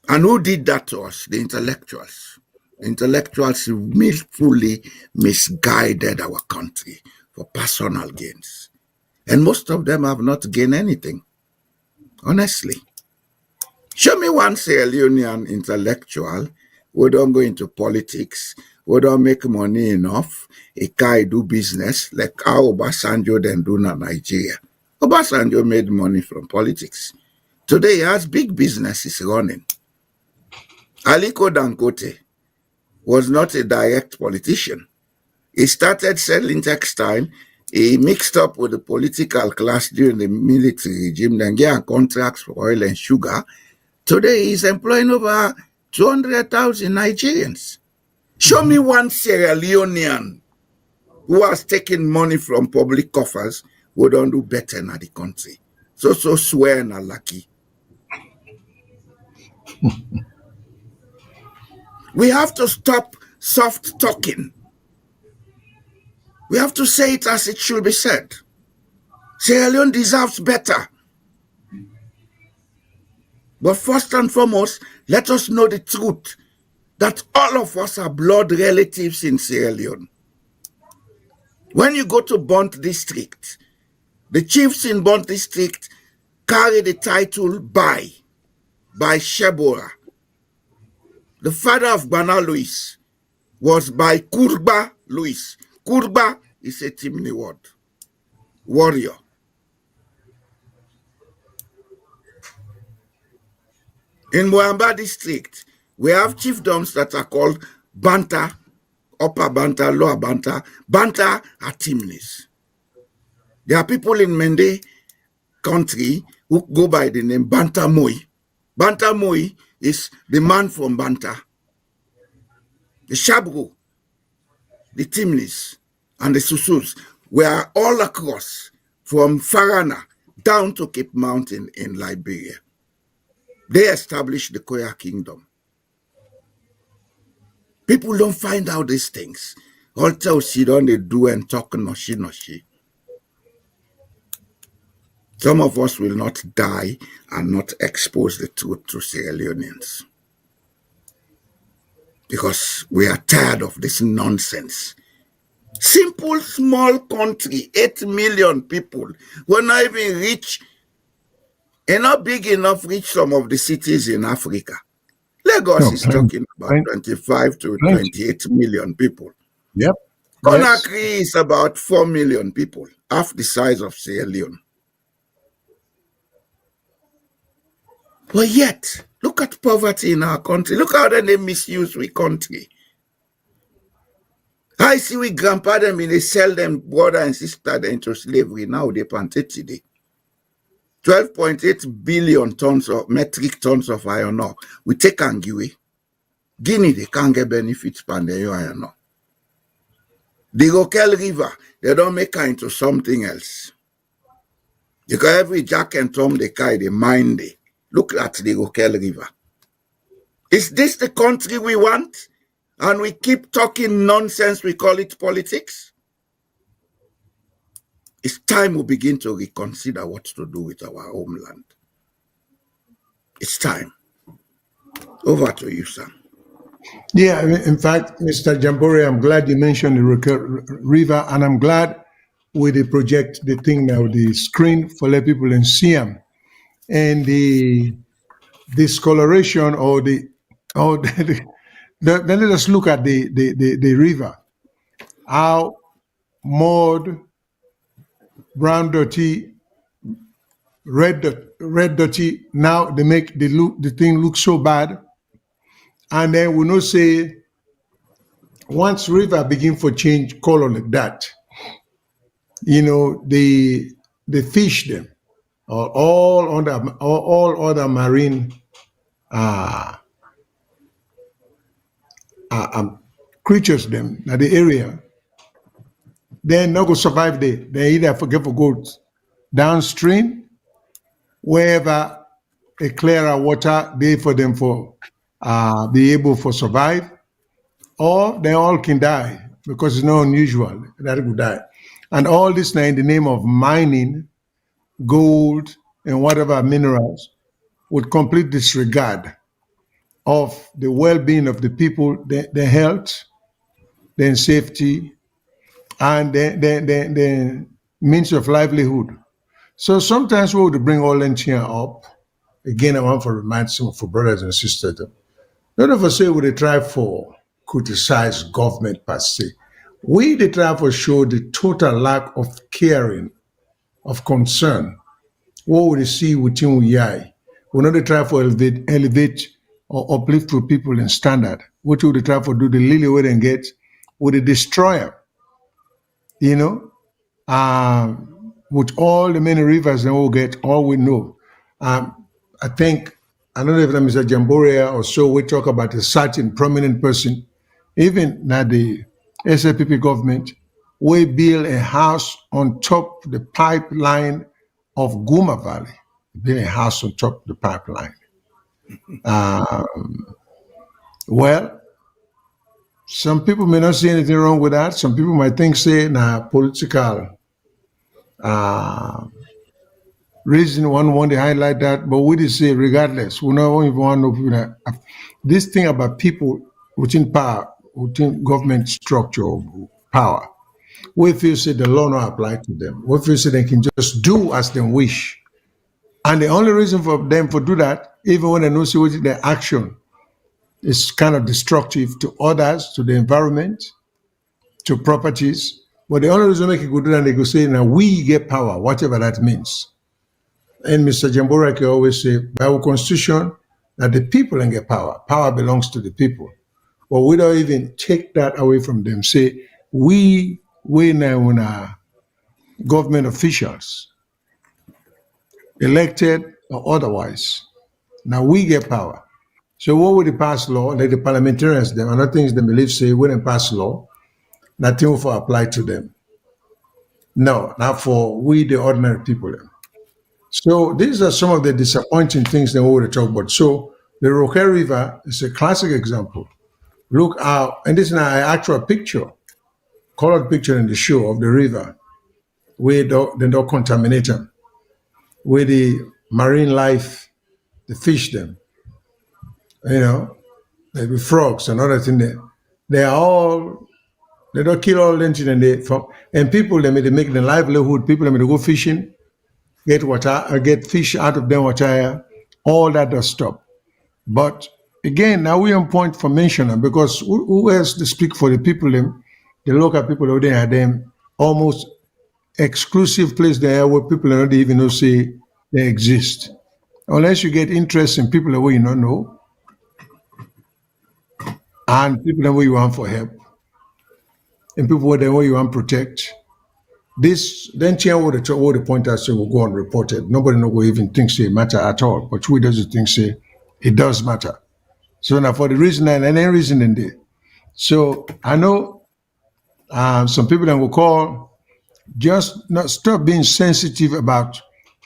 And who did that to us? The intellectuals. The intellectuals willfully misguided our country for personal gains. And most of them have not gained anything, honestly. Show me one Sierra Leonean intellectual who don't go into politics, who don't make money enough, a guy do business like how Obasanjo then do in Nigeria. Obasanjo made money from politics. Today he has big businesses running. Aliko Dangote was not a direct politician. He started selling textile. He mixed up with the political class during the military regime, then get contracts for oil and sugar. Today, he's employing over 200,000 Nigerians. Show me one Sierra Leonean who has taken money from public coffers who don't do better in the country. So swear na lucky. We have to stop soft talking. We have to say it as it should be said. Sierra Leone deserves better. But first and foremost, let us know the truth that all of us are blood relatives in Sierra Leone. When you go to Bont District, the chiefs in Bont District carry the title by Shebora. The father of Bana Louis was by Kurba Louis. Kurba is a Timni word, warrior. In Moyamba District, we have chiefdoms that are called Banta, Upper Banta, Lower Banta. Banta are Timnis. There are people in Mende country who go by the name Banta Moi. Banta Moi is the man from Banta. The Shabru, the Timnis, and the Susus were all across from Farana down to Cape Mountain in Liberia. They established the Koya Kingdom. People don't find out these things. All tell don't they do and talk noshi. Some of us will not die and not expose the truth to Sierra Leoneans. Because we are tired of this nonsense. Simple, small country, 8 million people. We're not even rich, and not big enough to reach some of the cities in Africa. Lagos is talking about 25 to 28 million people. Yep. Conakry is about 4 million people, half the size of Sierra Leone. But yet, look at poverty in our country. Look how they misuse our country. I see we grandpa them, they sell them brother and sister into slavery. Now they planted today. 12.8 billion tons of metric tons of iron ore. We take and give away. Guinea, they can't get benefits from the iron ore. The Rokel River, they don't make her into something else. Because every Jack and Tom they carry, they mine they. Look at the Rokel River. Is this the country we want? And we keep talking nonsense, we call it politics? It's time we begin to reconsider what to do with our homeland. It's time. Over to you, Sam. Yeah, in fact, Mr. Jambore, I'm glad you mentioned the river, and I'm glad with the project, the thing now, the screen for let people in see them, and the discoloration or then let us look at the river, how mud, brown dirty, red dirty. Now they make the thing look so bad, and then we know say once river begin for change color like that, you know, the fish them or all other marine creatures them in the area, they're not gonna survive there. They either forget for go downstream wherever a clearer water there for them for be able for survive, or they all can die because it's not unusual that it would die. And all this now in the name of mining gold and whatever minerals with complete disregard of the well-being of the people, their health, their safety, and the means of livelihood. So sometimes we would bring all that here up. Again, I want to remind some of our brothers and sisters that none of us say we try for criticize government per se. We try for show the total lack of caring, of concern. What would they see within we eye? We not try for elevate or uplift to people in standard. What would they try for do the lily way and get? Would they destroy them? You know? With all the many rivers that we'll get, all we know. I think, I don't know if that Mr. Jamborea or so, we talk about a certain prominent person, even now the SLPP government, we build a house on top of the pipeline of Guma Valley, build a house on top of the pipeline. Well, some people may not see anything wrong with that. Some people might think, say, political reason one want to highlight that, but we just say regardless, we don't even want to know that this thing about people within power, within government structure or power, we feel say the law not apply to them. We feel say they can just do as they wish. And the only reason for them to do that, even when they know see what their action is kind of destructive to others, to the environment, to properties. But the only reason they can do that, they go say, now we get power, whatever that means. And Mr. Jamborake always say, by our constitution, that the people can get power. Power belongs to the people. But we don't even take that away from them. Say, we now are government officials, elected or otherwise. Now we get power. So what would they pass law? Like the parliamentarians, them, and other things they believe say, when they pass law, nothing will apply to them. No, not for we, the ordinary people. So these are some of the disappointing things that we want to talk about. So the Roque River is a classic example. Look out, and this is an actual picture, colored picture in the show of the river, where they don't contaminate them, where the marine life, the fish them, you know, maybe frogs and other things there. They don't kill all them things and people they make the livelihood, people they go fishing, get water, get fish out of them water, all that does stop. But again, now we're on point for mentioning because who else to speak for the people, them, the local people over there, them almost exclusive place there where people don't even know say they exist. Unless you get interest in people where you don't know, and people where you want for help, and people where you want to protect. This then change what the point I say will go unreported. Nobody will even think say it matter at all. But who doesn't think say it does matter? So now for the reason and any reason in there. So I know some people that will call just not stop being sensitive about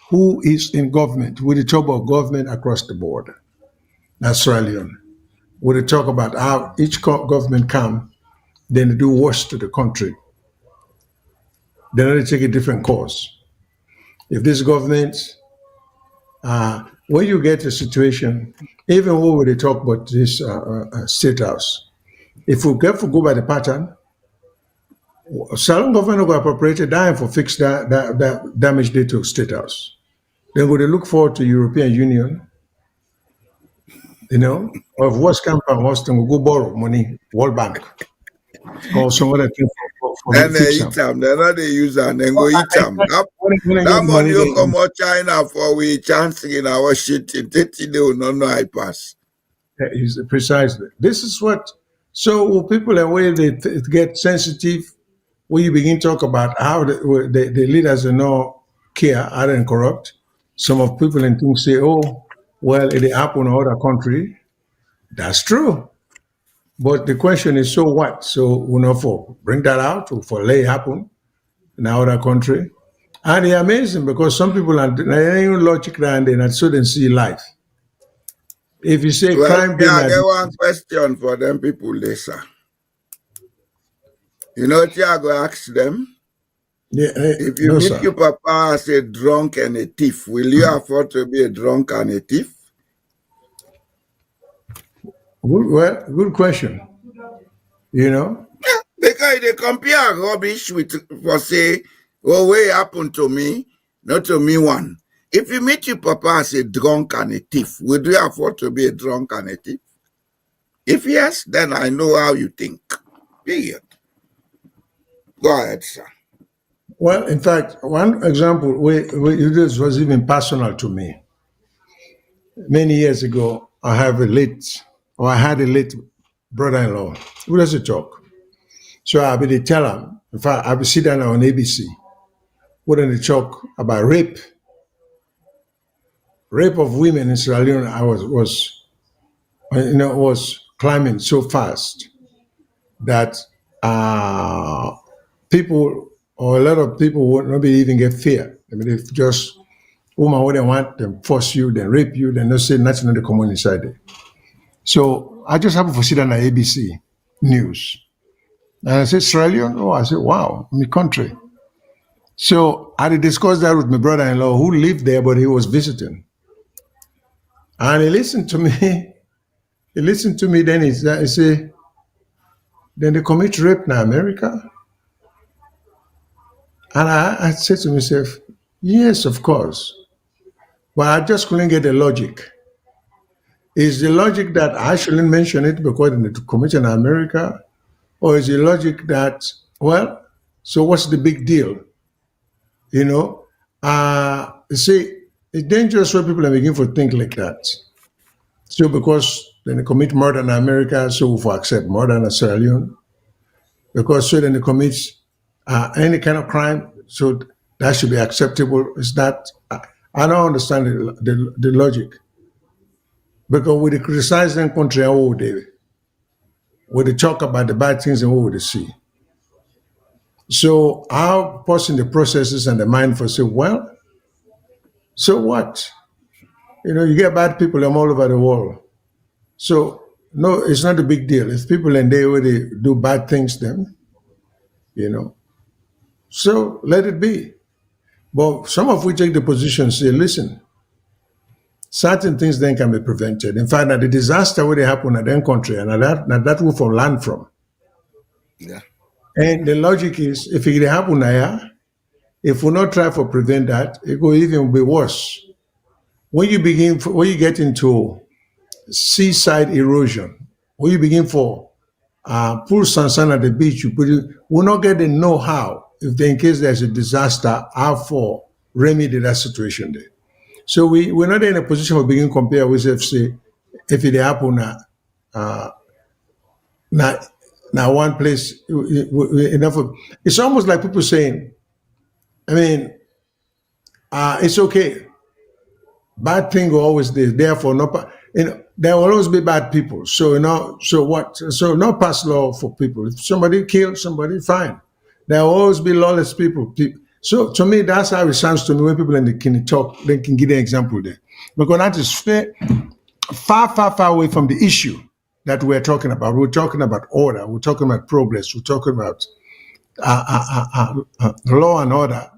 who is in government. We talk about government across the board. That's Sierra Leone. We talk about how each government come, then they do worse to the country. They need to take a different course. If this government, when you get a situation, even when they talk about this state house, if we get to go by the pattern, Salone government will appropriate a dime for fix that damage they to state house. Then would they look forward to European Union, or if worst come from Austin, we'll go borrow money, World Bank, or some other thing for And they fix eat them. them. They're not they use them. Then go eat them. When I That get money will come then out China for we chancing in our shit. In 30 they will not know I pass. is precisely. This is what. So people are where they get sensitive when you begin to talk about how the leaders are not care, are corrupt. Some of people and things say, oh, well, it happened in other country. That's true. But the question is, so what? So, for bring that out or for lay happen in our country. And it's amazing because some people are logic and they not so they see life. If you say Well, crime, yeah, I get one question for them people later. You know what I go ask them? yeah, If you no, meet sir. your papa as a drunk and a thief, will you afford to be a drunk and a thief? Well, good question. Because they compare rubbish with for say, oh, what happened to me, not to me one. If you meet your papa as a drunk and a thief, would you afford to be a drunk and a thief? If yes, then I know how you think. Period. Go ahead, sir. Well, in fact, one example where this was even personal to me. Many years ago, I had a late brother-in-law. We used to talk. So I would tell him, in fact, I would sit down on ABC, wouldn't they talk about rape of women in Sierra Leone. I was climbing so fast that people or a lot of people would not even get fear. I mean, if just woman wouldn't want them force you, then rape you, then not say nothing in the common inside there. So I just happened to sit down at ABC News. And I said, Sierra Leone? Oh, I said, wow, my country. So I had discussed that with my brother-in-law who lived there, but he was visiting. And he listened to me. Then he said, then they commit rape in America? And I said to myself, yes, of course. But I just couldn't get the logic. Is the logic that I shouldn't mention it because they commit in America? Or is the logic that, well, so what's the big deal? See, it's dangerous when people are beginning to think like that. So because then they commit murder in America, so we accept murder in Sierra Leone. Because so then they commit any kind of crime, so that should be acceptable. Is that I don't understand the logic. Because when they criticize them country, what would they talk about the bad things and what would they see? So how person the processes and the mind for say, well, so what? You get bad people all over the world. So no, it's not a big deal. If people in there where they do bad things, then so let it be. But some of we take the position say, listen, certain things then can be prevented. In fact, that the disaster where they happen at their country and that we for land from. Yeah. And the logic is if it happen here, if we not try to prevent that, it will even be worse. When you get into seaside erosion, when you begin for pull sand at the beach, you will not get the know-how if in case there's a disaster, how for remedy that situation there. So we're not in a position of beginning compare with say if it happen now one place enough. It's almost like people saying, I mean, it's okay. Bad thing will always be therefore there will always be bad people. So so what? So no pass law for people. If somebody kills somebody, fine. There will always be lawless people. So to me, that's how it sounds to me when people can talk, they can give an example there. Because that is far away from the issue that we're talking about. We're talking about order. We're talking about progress. We're talking about law and order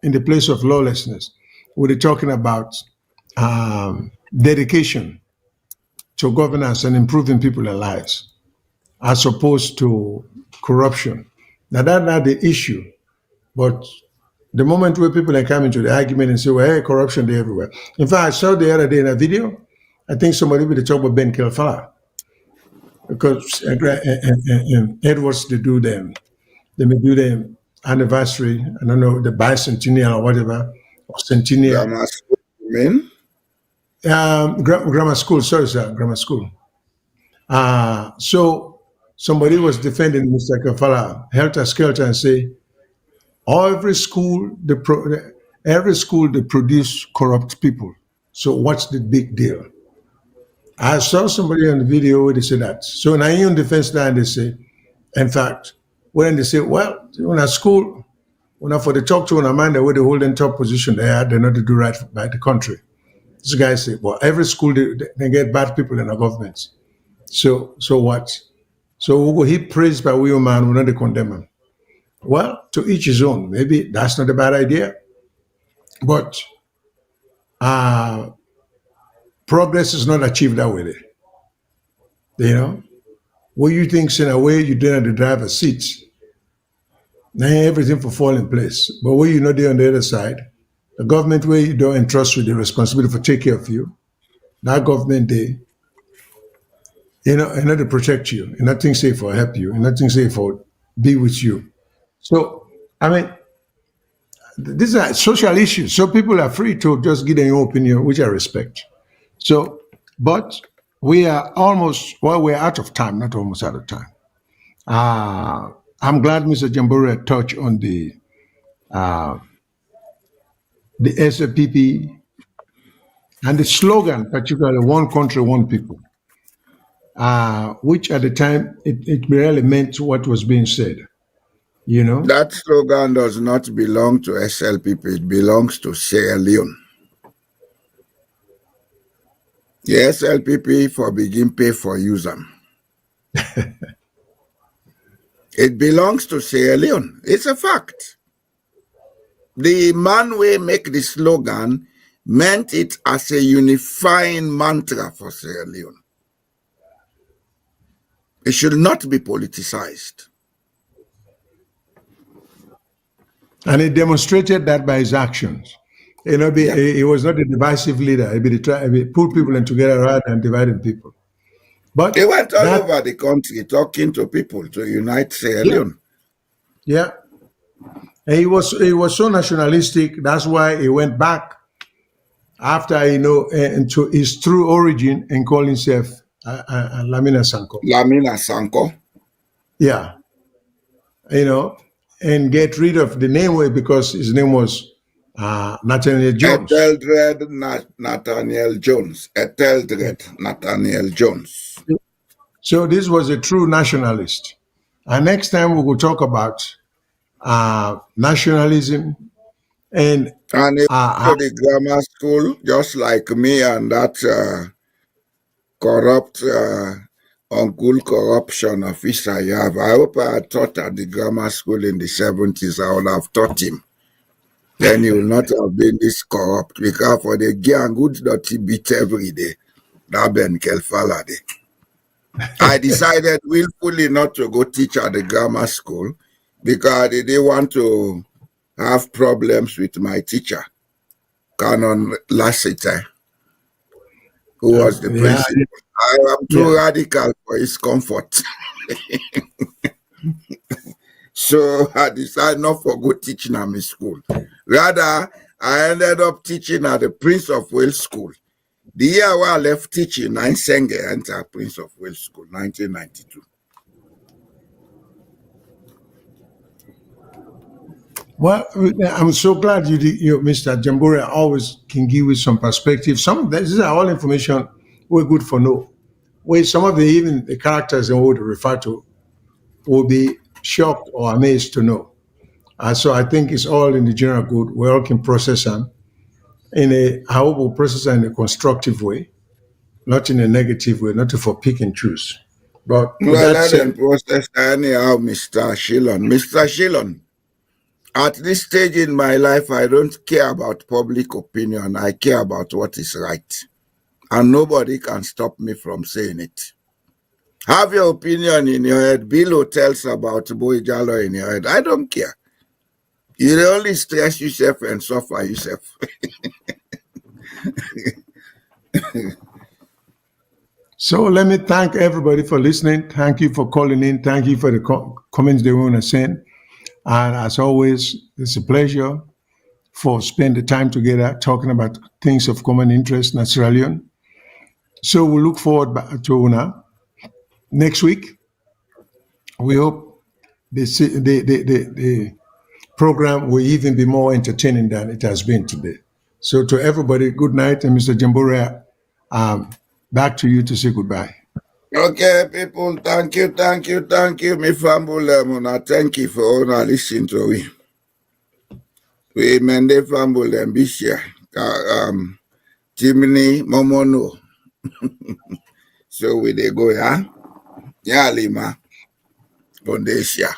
in the place of lawlessness. We're talking about dedication to governance and improving people's lives, as opposed to corruption. Now that's not the issue, but the moment where people are coming to the argument and say, well, hey, corruption there everywhere. In fact, I saw the other day in a video, I think somebody would talk about Ben Kelfala, because Edwards, they may do the anniversary, I don't know, the bicentennial or whatever, or centennial. Grammar school, you mean? Grammar school, sorry, sir, grammar school. So somebody was defending Mr. Kelfala, helter skelter, and say, every school they produce corrupt people. So what's the big deal? I saw somebody on the video where they said that. So now in defense line, they say, in fact, when they say, well, when a school, when I for the talk to an man where they hold in top position, they're not to do right by the country. This guy said, well, every school they get bad people in the government. So what? So he praised by we man, we're not to condemn him. Well, to each his own. Maybe that's not a bad idea. But progress is not achieved that way. You know? What you think in a way you don't have the driver's seat. Now everything for fall in place. But what you know there on the other side, the government where you don't entrust with the responsibility for take care of you, that government they, in order to protect you, and nothing say for help you, and nothing say for be with you. So, I mean, these are social issues. So people are free to just give their own opinion, which I respect. So, but we are we're out of time, not almost out of time. I'm glad Mr. Jambore touched on the SLPP and the slogan, particularly one country, one people, which at the time, it really meant what was being said. You know? That slogan does not belong to SLPP, it belongs to Sierra Leone. The SLPP for begin pay for use them. It belongs to Sierra Leone. It's a fact. The man who make the slogan meant it as a unifying mantra for Sierra Leone. It should not be politicized. And he demonstrated that by his actions. You know, he was not a divisive leader. He pulled people in together rather than dividing people. But he went all over the country talking to people to unite Sierra Leone. Yeah. And he was so nationalistic. That's why he went back after, into his true origin and called himself Lamina Sanko. Lamina Sanko. Yeah. And get rid of the name because his name was Nathaniel Jones. Eteldred Nathaniel Jones. Eteldred Nathaniel Jones. So this was a true nationalist. And next time we will talk about nationalism and to the grammar school, just like me and that corrupt uncle corruption officer you have. I hope I taught at the grammar school in the 70s. I would have taught him. Then he will not have been this corrupt, because for the gang good that he beat every day, that Ben Kelfala day. I decided willfully not to go teach at the grammar school because they didn't want to have problems with my teacher, Canon Lassiter, who was the principal. I am too radical for his comfort. So I decided not to go teaching at my school. Rather, I ended up teaching at the Prince of Wales School. The year where I left teaching, I Sengeh'S entered Prince of Wales School, 1992. Well, I'm so glad you Mr. Jambore, always can give you some perspective. Some of these are all information we're good for know. Where some of even the characters and what we refer to will be shocked or amazed to know. So I think it's all in the general good. We all can process them I hope we'll process them in a constructive way, not in a negative way, not for pick and choose. But with Well, that let them said, process anyhow, Mr. Shillon. Mr. Shillon, at this stage in my life, I don't care about public opinion. I care about what is right. And nobody can stop me from saying it. Have your opinion in your head. Bill tells about Boy Jalo in your head. I don't care. You only stress yourself and suffer yourself. so let me thank everybody for listening. Thank you for calling in. Thank you for the comments they want to send. And as always, it's a pleasure for spending the time together talking about things of common interest in Sierra Leone. So we look forward to Una next week. We hope the program will even be more entertaining than it has been today. So to everybody, good night. And Mr. Jamborea, back to you to say goodbye. Okay, people, thank you. Me fambul thank you for all listening to we. We mende fambul bisha. Chimney Momono. So we they go, yeah? Yeah, Lima. Bondesha.